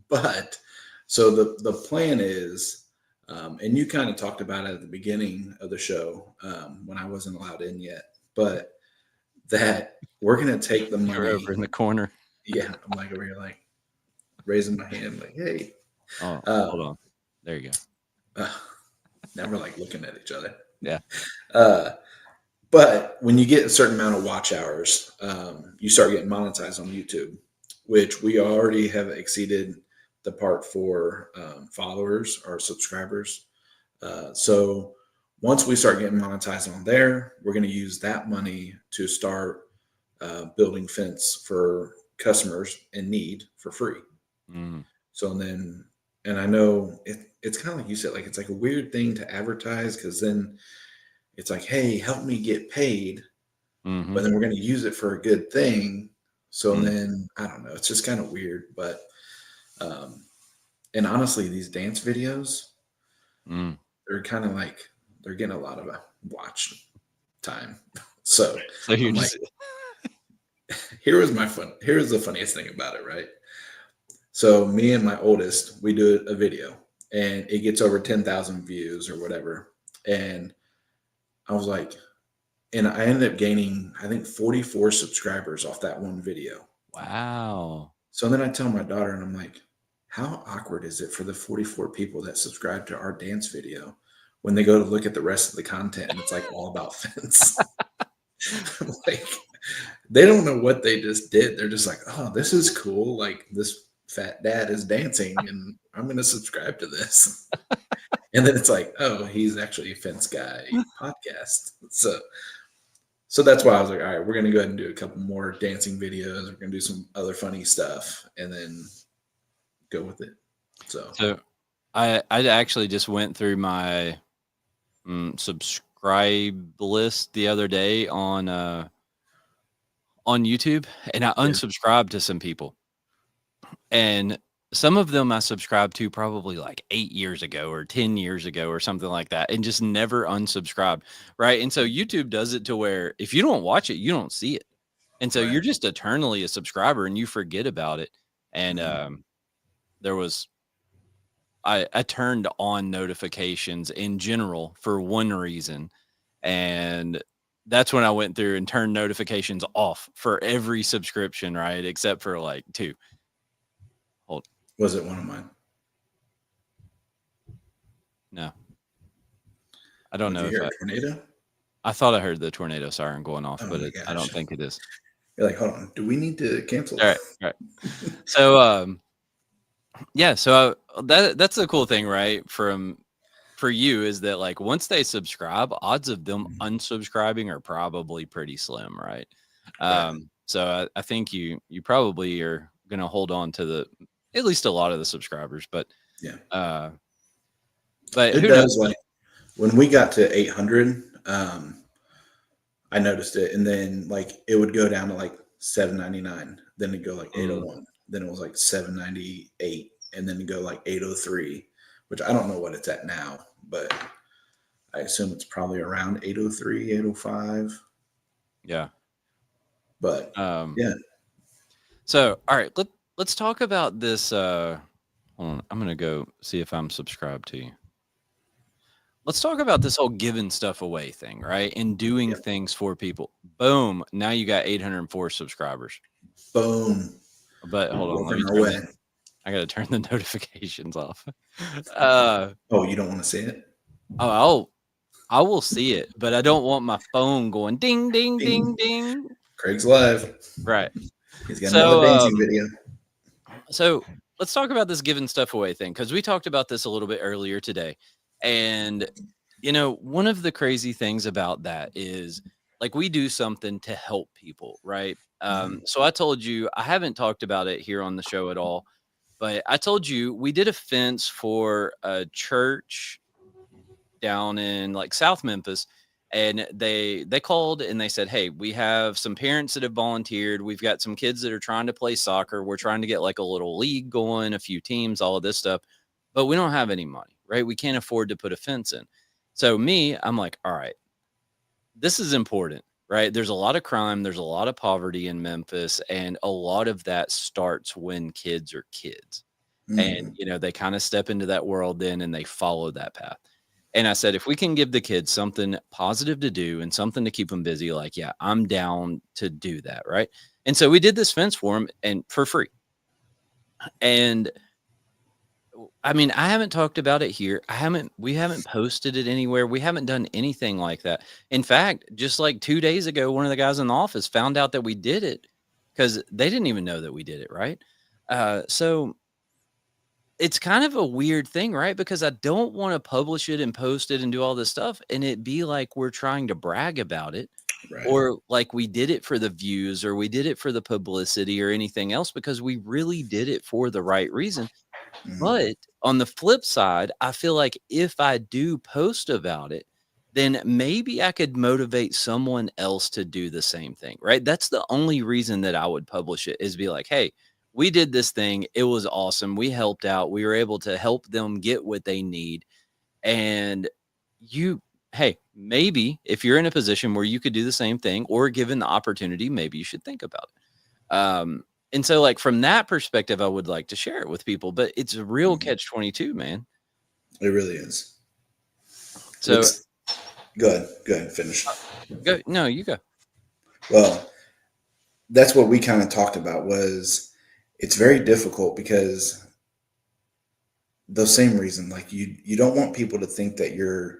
Speaker 2: But so the plan is, and you kind of talked about it at the beginning of the show when I wasn't allowed in yet, but that we're going to take the
Speaker 1: You're
Speaker 2: money.
Speaker 1: over in the corner.
Speaker 2: Yeah. I'm like over here, like raising my hand, like, hey.
Speaker 1: Oh, hold on. There you go.
Speaker 2: Now we're like looking at each other.
Speaker 1: Yeah.
Speaker 2: But when you get a certain amount of watch hours, you start getting monetized on YouTube, which we already have exceeded the part for followers or subscribers. So once we start getting monetized on there, we're going to use that money to start building fence for customers in need for free.
Speaker 1: Mm,
Speaker 2: So then, and I know it's kind of like you said, like it's like a weird thing to advertise because then it's like, hey, help me get paid,
Speaker 1: mm-hmm.
Speaker 2: but then we're going to use it for a good thing. So
Speaker 1: Mm,
Speaker 2: then I don't know. It's just kind of weird, but and honestly, these dance videos,
Speaker 1: mm.
Speaker 2: they're kind of like they're getting a lot of watch time. So
Speaker 1: So you're
Speaker 2: I'm like,
Speaker 1: just
Speaker 2: here's the funniest thing about it, right? So me and my oldest, we do a video and it gets over 10,000 views or whatever. And I was like, and I ended up gaining, I think, 44 subscribers off that one video.
Speaker 1: wow.
Speaker 2: So then I tell my daughter, and I'm like, how awkward is it for the 44 people that subscribe to our dance video when they go to look at the rest of the content and it's like all about fence? Like, they don't know what they just did. They're just like, oh, this is cool. Like, this fat dad is dancing, and I'm going to subscribe to this. And then it's like, oh, he's actually a Fence Guy podcast. So that's why I was like, all right, we're going to go ahead and do a couple more dancing videos. We're going to do some other funny stuff and then go with it. So
Speaker 1: I actually just went through my subscribe list the other day on on YouTube, and I
Speaker 2: Yeah.
Speaker 1: unsubscribed to some people. And some of them I subscribed to probably like 8 years ago or 10 years ago or something like that, and just never unsubscribed, right? And so YouTube does it to where if you don't watch it, you don't see it. And so
Speaker 2: Right.
Speaker 1: you're just eternally a subscriber and you forget about it. And
Speaker 2: Mhm.
Speaker 1: there was I turned on notifications in general for one reason, and that's when I went through and turned notifications off for every subscription, right? Except for like 2. Hold
Speaker 2: Was it one of mine?
Speaker 1: no. I don't
Speaker 2: Would
Speaker 1: know
Speaker 2: you
Speaker 1: if
Speaker 2: hear a tornado?
Speaker 1: I thought I heard the tornado siren going off,
Speaker 2: Oh
Speaker 1: but
Speaker 2: my
Speaker 1: I
Speaker 2: gosh.
Speaker 1: don't think it is.
Speaker 2: You're like, hold on. Do we need to cancel?
Speaker 1: All right, all right. So, yeah, so that's the cool thing, right? For you is that like once they subscribe, odds of them unsubscribing are probably pretty slim, right?
Speaker 2: Right.
Speaker 1: So I think you probably are gonna hold on to the at least a lot of the subscribers,
Speaker 2: Yeah.
Speaker 1: uh, but
Speaker 2: It
Speaker 1: who knows?
Speaker 2: does. Like when we got to 800, I noticed it, and then like it would go down to like 799, then it'd go like
Speaker 1: Mm,
Speaker 2: 801, then it was like 798, and then it'd go like 803, which I don't know what it's at now, but I assume it's probably around 803, 805.
Speaker 1: yeah.
Speaker 2: But
Speaker 1: Um,
Speaker 2: yeah,
Speaker 1: so all right, let's talk about this. Hold on, I'm gonna go see if I'm subscribed to you. Let's talk about this whole giving stuff away thing, right? And doing
Speaker 2: yeah,
Speaker 1: things for people. Boom. Now you got 804 subscribers.
Speaker 2: boom,
Speaker 1: But hold on, let
Speaker 2: working
Speaker 1: me
Speaker 2: our
Speaker 1: turn
Speaker 2: way.
Speaker 1: the I gotta turn the notifications off. Uh
Speaker 2: Oh, you don't want to see it?
Speaker 1: oh, I will see it, but I don't want my phone going ding ding ding
Speaker 2: Ding.
Speaker 1: ding.
Speaker 2: Craig's live.
Speaker 1: Right.
Speaker 2: He's got another
Speaker 1: So
Speaker 2: dancing video.
Speaker 1: so let's talk about this giving stuff away thing because we talked about this a little bit earlier today. And one of the crazy things about that is like we do something to help people, right?
Speaker 2: Mhm.
Speaker 1: So I told you I haven't talked about it here on the show at all, but I told you we did a fence for a church down in like South Memphis, and they called and they said, "Hey, we have some parents that have volunteered. We've got some kids that are trying to play soccer. We're trying to get like a little league going, a few teams, all of this stuff, but we don't have any money, right? We can't afford to put a fence in." So me, I'm like, "All right, this is important." Right. There's a lot of crime. There's a lot of poverty in Memphis. And a lot of that starts when kids are kids. And,
Speaker 2: Mhm.
Speaker 1: they kind of step into that world then and they follow that path. And I said, if we can give the kids something positive to do and something to keep them busy, like, yeah, I'm down to do that. Right. And so we did this fence for them and for free. And I mean, I haven't talked about it here. We haven't posted it anywhere. We haven't done anything like that. In fact, just like 2 days ago, one of the guys in the office found out that we did it because they didn't even know that we did it. Right. So it's kind of a weird thing, right? Because I don't want to publish it and post it and do all this stuff and it be like we're trying to brag about it
Speaker 2: Right.
Speaker 1: or like we did it for the views or we did it for the publicity or anything else because we really did it for the right reason.
Speaker 2: Mhm.
Speaker 1: But on the flip side, I feel like if I do post about it, then maybe I could motivate someone else to do the same thing, right? That's the only reason that I would publish it is be like, hey, we did this thing. It was awesome. We helped out. We were able to help them get what they need. And you, hey, maybe if you're in a position where you could do the same thing or given the opportunity, maybe you should think about it. And so, like, from that perspective, I would like to share it with people, but it's a real
Speaker 2: Mhm.
Speaker 1: catch 22, man.
Speaker 2: It really is.
Speaker 1: So,
Speaker 2: It's go ahead. Go ahead. Finish.
Speaker 1: go, no, you go.
Speaker 2: Well, that's what we kind of talked about was it's very difficult because the same reason, like you don't want people to think that you're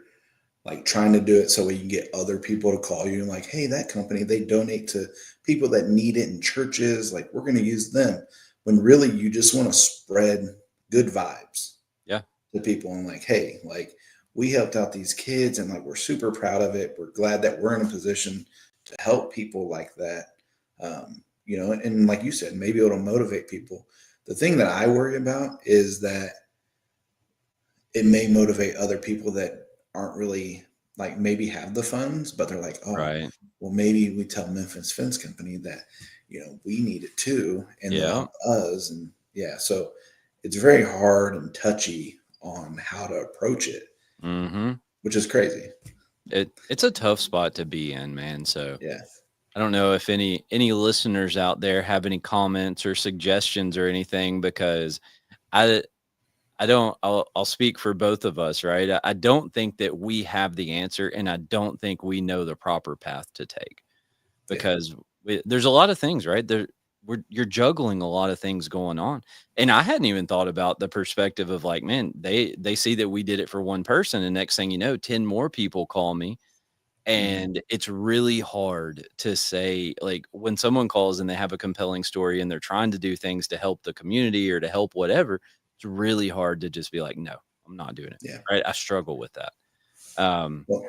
Speaker 2: like trying to do it so you can get other people to call you and like, hey, that company, they donate to people that need it in churches. Like we're going to use them when really you just want to spread good vibes
Speaker 1: Yeah.
Speaker 2: to people and like, hey, like we helped out these kids and like we're super proud of it. We're glad that we're in a position to help people like that. And like you said, maybe it'll motivate people. The thing that I worry about is that it may motivate other people that aren't really like maybe have the funds, but they're like, oh,
Speaker 1: Right.
Speaker 2: well, maybe we tell Memphis Fence Company that, we need it too, and they'll
Speaker 1: Yeah.
Speaker 2: help us. And yeah, so it's very hard and touchy on how to approach it,
Speaker 1: Mhm.
Speaker 2: which is crazy.
Speaker 1: It's a tough spot to be in, man, so
Speaker 2: Yeah.
Speaker 1: I don't know if any listeners out there have any comments or suggestions or anything because I I don't I'll speak for both of us, right? I don't think that we have the answer, and I don't think we know the proper path to take
Speaker 2: Yeah.
Speaker 1: because there's a lot of things, right? You're juggling a lot of things going on. And I hadn't even thought about the perspective of like, man, they see that we did it for one person and next thing you know, 10 more people call me.
Speaker 2: Mhm.
Speaker 1: And it's really hard to say, like, when someone calls and they have a compelling story and they're trying to do things to help the community or to help whatever, it's really hard to just be like, no, I'm not doing it.
Speaker 2: Yeah.
Speaker 1: Right. I struggle with that. Um,
Speaker 2: Well,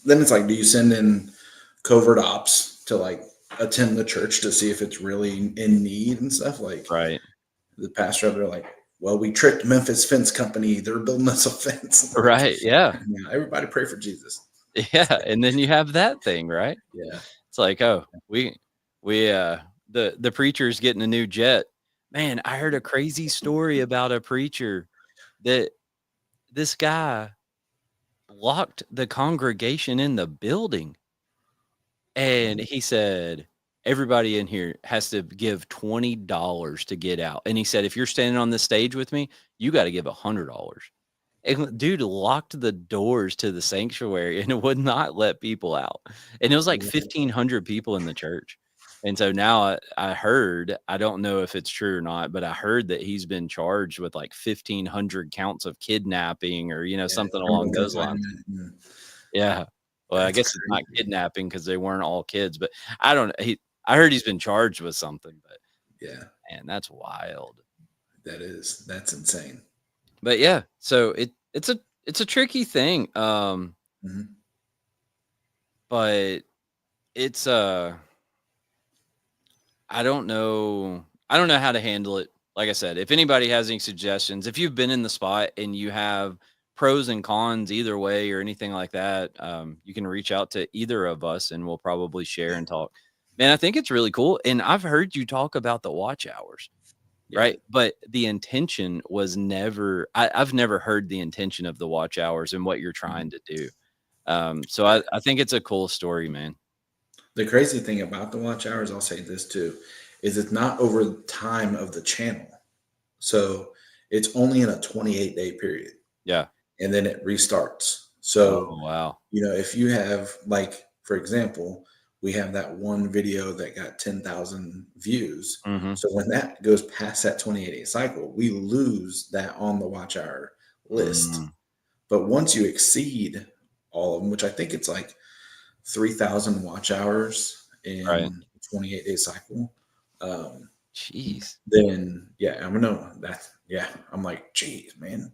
Speaker 2: then it's like, do you send in covert ops to like attend the church to see if it's really in need and stuff? Like
Speaker 1: right.
Speaker 2: the pastor up there, like, well, we tricked Memphis Fence Company. They're building us a fence. Like,
Speaker 1: Right. Yeah.
Speaker 2: everybody pray for Jesus.
Speaker 1: Yeah. And then you have that thing, right?
Speaker 2: Yeah.
Speaker 1: It's like, oh, we the preacher's getting a new jet. Man, I heard a crazy story about a preacher that this guy locked the congregation in the building. And
Speaker 2: Oh,
Speaker 1: he said, everybody in here has to give $20 to get out. And he said, if you're standing on the stage with me, you got to give $100. And dude locked the doors to the sanctuary and would not let people out. And it was like
Speaker 2: yeah.
Speaker 1: 1,500 people in the church. And so now I heard, I don't know if it's true or not, but I heard that he's been charged with like 1,500 counts of kidnapping or,
Speaker 2: Yeah.
Speaker 1: something
Speaker 2: Criminal
Speaker 1: along those lines.
Speaker 2: confinement.
Speaker 1: Yeah. Well, I
Speaker 2: That's
Speaker 1: guess it's not
Speaker 2: crazy.
Speaker 1: kidnapping because they weren't all kids, but I don't know. I heard he's been charged with something, but
Speaker 2: Yeah.
Speaker 1: man, that's wild.
Speaker 2: That's insane.
Speaker 1: But yeah, so it's a tricky thing.
Speaker 2: Mhm.
Speaker 1: But it's I don't know how to handle it. Like I said, if anybody has any suggestions, if you've been in the spot and you have pros and cons either way or anything like that, you can reach out to either of us and we'll probably share
Speaker 2: Yeah.
Speaker 1: and talk. Man, I think it's really cool. And I've heard you talk about the watch hours,
Speaker 2: Yeah.
Speaker 1: right? But the intention was never, I've never heard the intention of the watch hours and what you're
Speaker 2: Mhm.
Speaker 1: trying to do. So
Speaker 2: Yeah.
Speaker 1: I think it's a cool story, man.
Speaker 2: The crazy thing about the watch hours, I'll say this too, is it's not over the time of the channel. So it's only in a 28-day period
Speaker 1: Yeah.
Speaker 2: and then it restarts.
Speaker 1: Oh,
Speaker 2: So,
Speaker 1: wow.
Speaker 2: if you have, like, for example, we have that one video that got 10,000 views.
Speaker 1: Hmm.
Speaker 2: So when that goes past that 28-day cycle, we lose that on the watch hour list.
Speaker 1: Mm,
Speaker 2: But once you exceed all of them, which I think it's like 3,000 watch hours
Speaker 1: right.
Speaker 2: in a 28-day cycle, um,
Speaker 1: Jeez.
Speaker 2: then yeah, I'm gonna that's yeah. I'm like, geez, man.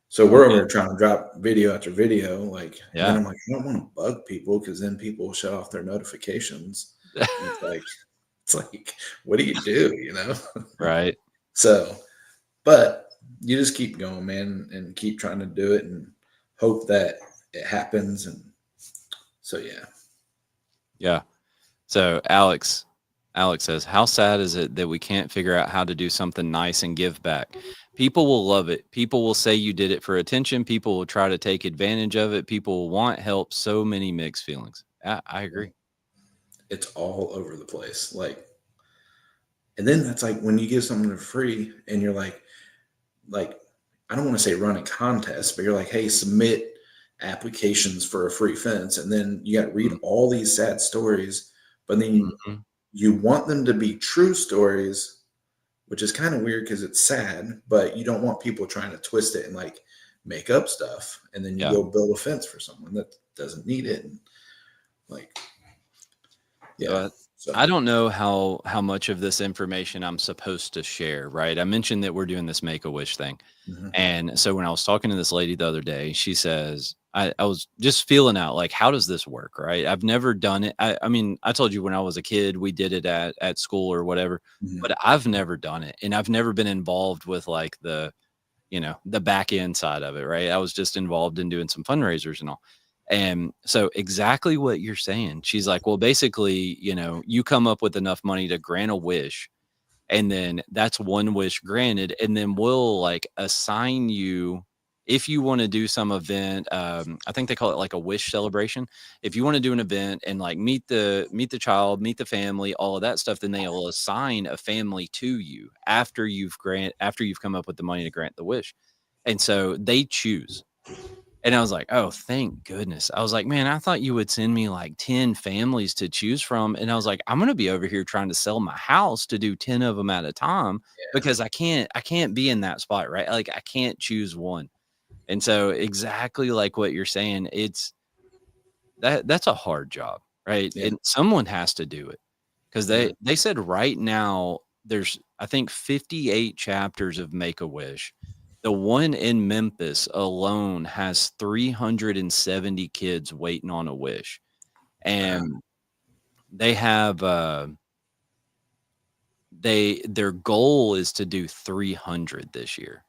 Speaker 2: So we're over there trying to drop video after video, like, and then
Speaker 1: Yeah.
Speaker 2: I'm like, I don't want to bug people because then people will shut off their notifications. And it's like, what do you do,
Speaker 1: Right.
Speaker 2: So, but you just keep going, man, and keep trying to do it and hope that it happens. And so, yeah,
Speaker 1: Yeah. So Alex says, "How sad is it that we can't figure out how to do something nice and give back? People will love it. People will say you did it for attention. People will try to take advantage of it. People will want help. So many mixed feelings." I agree.
Speaker 2: it's all over the place. And then that's like when you give something for free and you're like, I don't want to say run a contest, but you're like, hey, submit applications for a free fence. And then you got to read all these sad stories, but then
Speaker 1: Mm-hmm.
Speaker 2: you want them to be true stories, which is kind of weird because it's sad, but you don't want people trying to twist it and like make up stuff. And then you
Speaker 1: Yeah.
Speaker 2: go build a fence for someone that doesn't need it. And like,
Speaker 1: So
Speaker 2: yeah. So,
Speaker 1: I don't know how much of this information I'm supposed to share, right? I mentioned that we're doing this Make a Wish thing.
Speaker 2: mhm,
Speaker 1: And so when I was talking to this lady the other day, she says, I was just feeling out like, how does this work? Right. I've never done it. I mean, I told you when I was a kid, we did it at school or whatever,
Speaker 2: mhm,
Speaker 1: but I've never done it. And I've never been involved with like the back end side of it. Right. I was just involved in doing some fundraisers and all. And so exactly what you're saying. She's like, well, basically, you come up with enough money to grant a wish, and then that's one wish granted, and then we'll like assign you if you want to do some event. I think they call it like a wish celebration. If you want to do an event and like meet the child, meet the family, all of that stuff, then they'll assign a family to you after you've come up with the money to grant the wish. And so they choose. And I was like, "Oh, thank goodness." I was like, "Man, I thought you would send me like 10 families to choose from." And I was like, "I'm gonna be over here trying to sell my house to do 10 of them at a time
Speaker 2: Yeah.
Speaker 1: because I can't be in that spot, right? Like I can't choose one." And so exactly like what you're saying, that's a hard job, right?
Speaker 2: Yeah.
Speaker 1: And someone has to do it. 'Cause
Speaker 2: Yeah.
Speaker 1: they said right now there's, I think, 58 chapters of Make-A-Wish. The one in Memphis alone has 370 kids waiting on a wish,
Speaker 2: Wow.
Speaker 1: and they have, their goal is to do 300 this year.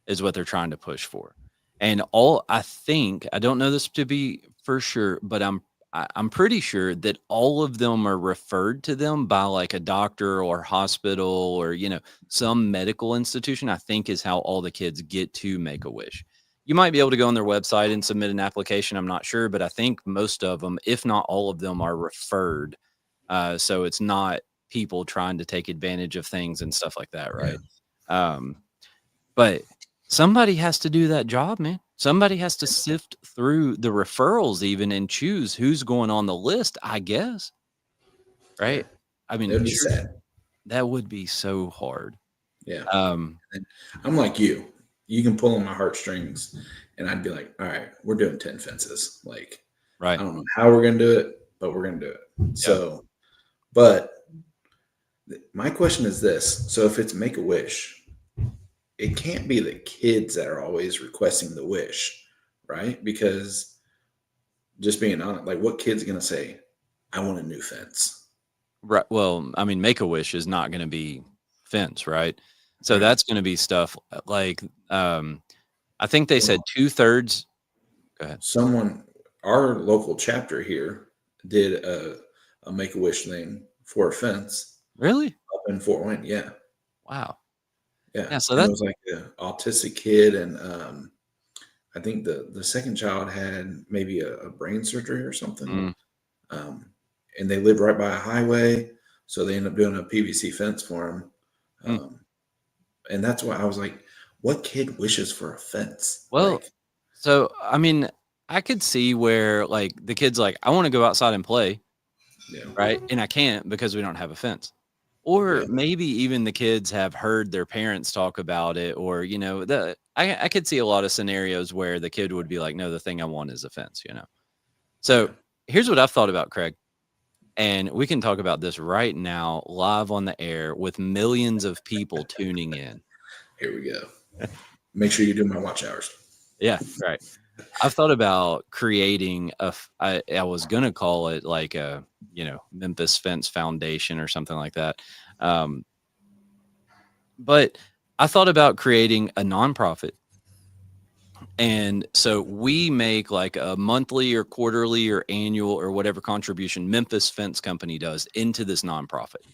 Speaker 1: Is what they're trying to push for. And all I think, I don't know this to be for sure, but I'm pretty sure that all of them are referred to them by like a doctor or hospital or some medical institution. I think is how all the kids get to make a wish. You might be able to go on their website and submit an application. I'm not sure, but I think most of them, if not all of them, are referred. So it's not people trying to take advantage of things and stuff like that,
Speaker 2: Yeah.
Speaker 1: right? Um, but somebody has to do that job, man. Somebody has to sift through the referrals even and choose who's going on the list, I guess,
Speaker 2: Yeah.
Speaker 1: right? I
Speaker 2: It
Speaker 1: mean,
Speaker 2: would be
Speaker 1: sure,
Speaker 2: sad.
Speaker 1: that would be so hard.
Speaker 2: Yeah.
Speaker 1: Um,
Speaker 2: And I'm like you. You can pull on my heartstrings, and I'd be like, all right, we're doing 10 fences. Like, I
Speaker 1: right.
Speaker 2: don't know how we're going to do it, but we're going to do it.
Speaker 1: Yep.
Speaker 2: So, but my question is this. So, if it's make a wish, it can't be the kids that are always requesting the wish, right? Because just being honest, like, what kid's going to say, I want a new fence?
Speaker 1: Right. Well, I mean, Make-A-Wish is not going to be fence, right? So
Speaker 2: Right.
Speaker 1: that's going to be stuff like, I think they said
Speaker 2: Well,
Speaker 1: 2/3. Go ahead.
Speaker 2: someone, our local chapter here did a make a wish thing for a fence
Speaker 1: Really?
Speaker 2: up in Fort Wayne. Yeah.
Speaker 1: Wow.
Speaker 2: Yeah.
Speaker 1: Yeah. So
Speaker 2: And it
Speaker 1: that's,
Speaker 2: was like an autistic kid. And I think the second child had maybe a brain surgery or something.
Speaker 1: mm,
Speaker 2: Um, and they lived right by a highway. So they ended up doing a PVC fence for him.
Speaker 1: mm.
Speaker 2: Um, and that's why I was like, what kid wishes for a fence?
Speaker 1: Well,
Speaker 2: Like,
Speaker 1: so I mean, I could see where like the kid's like, I want to go outside and play,
Speaker 2: yeah,
Speaker 1: right? And I can't because we don't have a fence. Or
Speaker 2: yeah,
Speaker 1: maybe even the kids have heard their parents talk about it, or I could see a lot of scenarios where the kid would be like, no, the thing I want is a fence. So
Speaker 2: yeah.
Speaker 1: here's what I've thought about, Craig. And we can talk about this right now, live on the air with millions of people tuning in.
Speaker 2: Here we go. Make sure you do my watch hours.
Speaker 1: Yeah, right. I've thought about creating I was gonna call it like a, Memphis Fence Foundation or something like that. Um, but I thought about creating a nonprofit. And so we make like a monthly or quarterly or annual or whatever contribution Memphis Fence Company does into this nonprofit.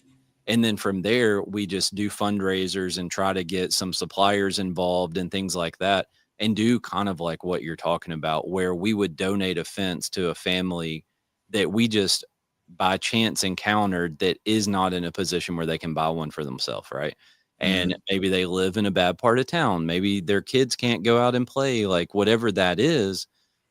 Speaker 1: And then from there, we just do fundraisers and try to get some suppliers involved and things like that. And do kind of like what you're talking about, where we would donate a fence to a family that we just by chance encountered that is not in a position where they can buy one for themselves. Right. And
Speaker 2: Mhm.
Speaker 1: maybe they live in a bad part of town. Maybe their kids can't go out and play, like whatever that is.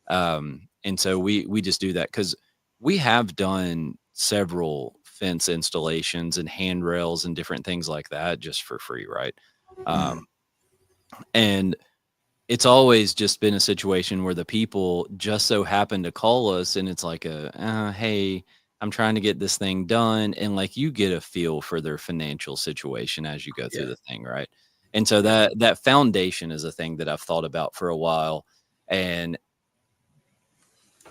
Speaker 1: And so we just do that because we have done several fence installations and handrails and different things like that just for free, right? Um,
Speaker 2: Mhm.
Speaker 1: and it's always just been a situation where the people just so happen to call us, and it's like hey, I'm trying to get this thing done, and like you get a feel for their financial situation as you go through
Speaker 2: Yeah,
Speaker 1: the thing, right? And so
Speaker 2: yeah,
Speaker 1: that foundation is a thing that I've thought about for a while, and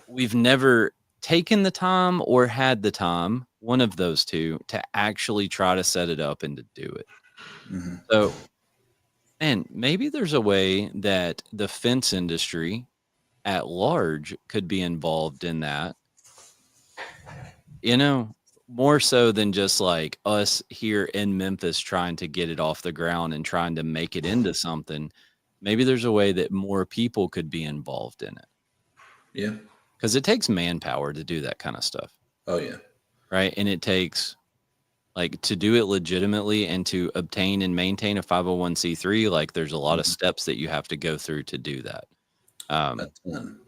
Speaker 1: we've never taken the time or had the time, one of those two, to actually try to set it up and to do it.
Speaker 2: mhm.
Speaker 1: So, and maybe there's a way that the fence industry at large could be involved in that, more so than just like us here in Memphis trying to get it off the ground and trying to make it into something. Maybe there's a way that more people could be involved in it
Speaker 2: Yeah.
Speaker 1: because it takes manpower to do that kind of stuff.
Speaker 2: Oh yeah.
Speaker 1: Right. And it takes like to do it legitimately and to obtain and maintain a 501c3. Like there's a lot of steps that you have to go through to do that.
Speaker 2: A ton.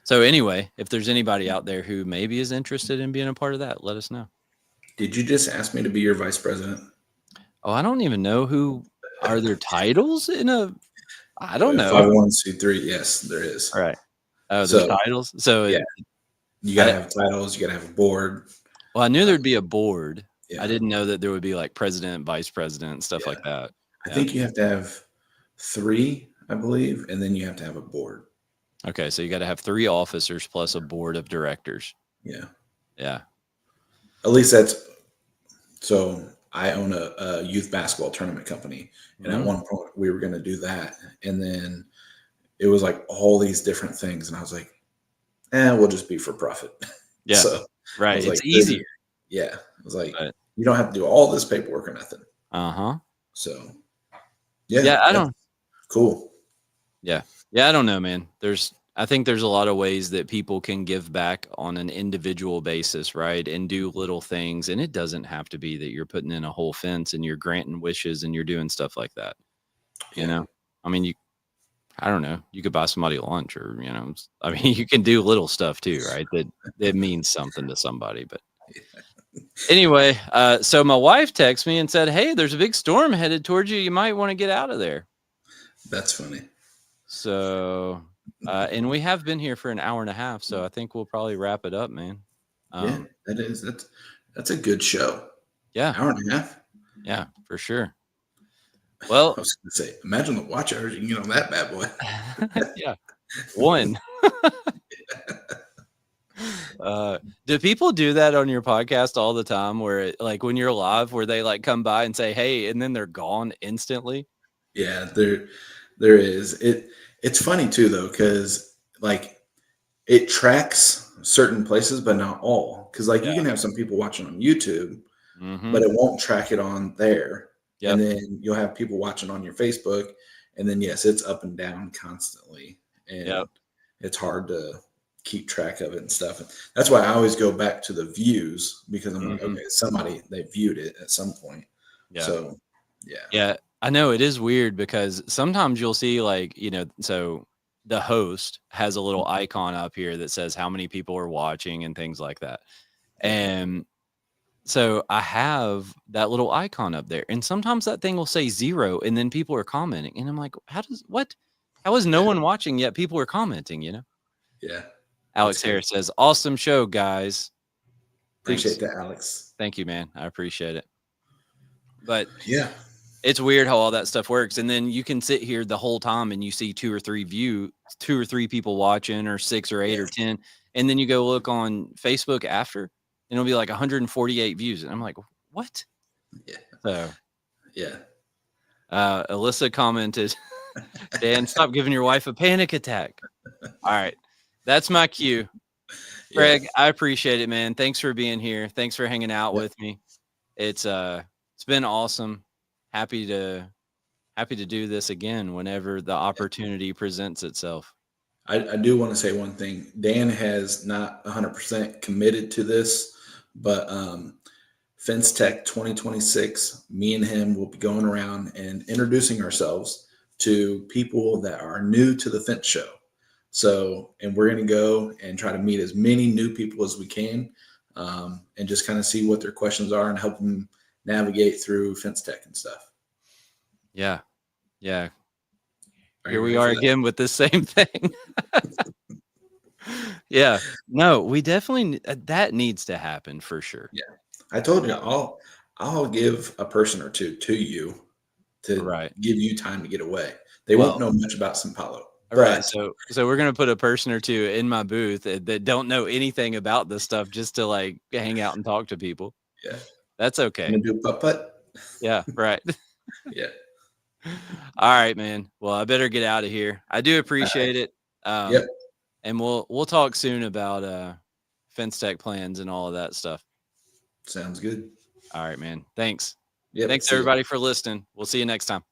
Speaker 1: So anyway, if there's anybody out there who maybe is interested in being a part of that, let us know.
Speaker 2: Did you just ask me to be your vice president?
Speaker 1: Oh, I don't even know who are there titles in a. I don't know.
Speaker 2: 501c3. Yes, there is.
Speaker 1: All right. Oh, there's
Speaker 2: So,
Speaker 1: titles. So
Speaker 2: yeah, you gotta have titles. You gotta have a board.
Speaker 1: Well, I knew there'd be a board.
Speaker 2: Yeah.
Speaker 1: I didn't know that there would be like president, vice president, stuff like that.
Speaker 2: I think you have to have 3, I believe, and then you have to have a board.
Speaker 1: Okay, so you got to have 3 officers plus a board of directors.
Speaker 2: Yeah.
Speaker 1: Yeah.
Speaker 2: At least that's so. I own a youth basketball tournament company, and at one point we were going to do that, and then it was like all these different things, and I was like, we'll just be for profit.
Speaker 1: Yeah.
Speaker 2: So
Speaker 1: right. It's
Speaker 2: like,
Speaker 1: easier.
Speaker 2: Yeah. I was like, you don't have to do all this paperwork or nothing. So
Speaker 1: yeah, I don't.
Speaker 2: Cool.
Speaker 1: Yeah. Yeah, I don't know, man. I think there's a lot of ways that people can give back on an individual basis, right? And do little things. And it doesn't have to be that you're putting in a whole fence and you're granting wishes and you're doing stuff like that. You know, I mean, I don't know, you could buy somebody lunch or, I mean, you can do little stuff too, right? That means something to somebody. But anyway, so my wife texted me and said, hey, there's a big storm headed towards you. You might want to get out of there.
Speaker 2: That's funny.
Speaker 1: So, and we have been here for an hour and a half, so I think we'll probably wrap it up, man.
Speaker 2: Yeah, that's a good show.
Speaker 1: Yeah.
Speaker 2: Hour and a half.
Speaker 1: Yeah, for sure. Well,
Speaker 2: I was going to say, imagine the watch hours you can get on that bad boy.
Speaker 1: Yeah. 1. Do people do that on your podcast all the time where like when you're live where they like come by and say, hey, and then they're gone instantly?
Speaker 2: Yeah, there is. It's funny too though, because like it tracks certain places, but not all. Because like you can have some people watching on YouTube, but it won't track it on there. Yep. And then you'll have people watching on your Facebook, and then yes, it's up and down constantly, and it's hard to keep track of it and stuff. And that's why I always go back to the views, because I'm like, okay, they viewed it at some point. Yeah. So yeah.
Speaker 1: I know it is weird because sometimes you'll see like, so the host has a little icon up here that says how many people are watching and things like that. And so I have that little icon up there, and sometimes that thing will say 0 and then people are commenting, and I'm like, how is no one watching yet people are commenting,
Speaker 2: Yeah.
Speaker 1: Alex Harris says, awesome show, guys.
Speaker 2: Appreciate that, Alex.
Speaker 1: Thank you, man. I appreciate it. But
Speaker 2: yeah,
Speaker 1: it's weird how all that stuff works. And then you can sit here the whole time and you see 2 or 3 people watching, or 6 or 8 or 10. And then you go look on Facebook after, and it'll be like 148 views. And I'm like, what?
Speaker 2: Yeah.
Speaker 1: So,
Speaker 2: yeah.
Speaker 1: Alyssa commented, Dan, stop giving your wife a panic attack. All right. That's my cue. Craig, I appreciate it, man. Thanks for being here. Thanks for hanging out with me. It's been awesome. Happy to do this again whenever the opportunity presents itself.
Speaker 2: I do want to say one thing. Dan has not 100% committed to this, but Fence Tech 2026, me and him will be going around and introducing ourselves to people that are new to the fence show. So, and we're going to go and try to meet as many new people as we can, and just kind of see what their questions are and help them navigate through Fence Tech and stuff.
Speaker 1: Yeah. Yeah. Here we are again with the same thing. Yeah. No, we definitely, that needs to happen for sure.
Speaker 2: Yeah. I told you, I'll give a person or two to you to give you time to get away. They won't know much about Sao Paulo.
Speaker 1: Right. So we're going to put a person or two in my booth that don't know anything about this stuff just to like hang out and talk to people.
Speaker 2: Yeah.
Speaker 1: That's okay.
Speaker 2: I'm going to do putt-putt.
Speaker 1: Yeah. Right.
Speaker 2: Yeah.
Speaker 1: All right, man. Well, I better get out of here. I do appreciate it.
Speaker 2: Yep.
Speaker 1: And we'll talk soon about fence tech plans and all of that stuff.
Speaker 2: Sounds good.
Speaker 1: All right, man. Thanks.
Speaker 2: Yep.
Speaker 1: Thanks
Speaker 2: See ya.
Speaker 1: everybody for listening. We'll see you next time.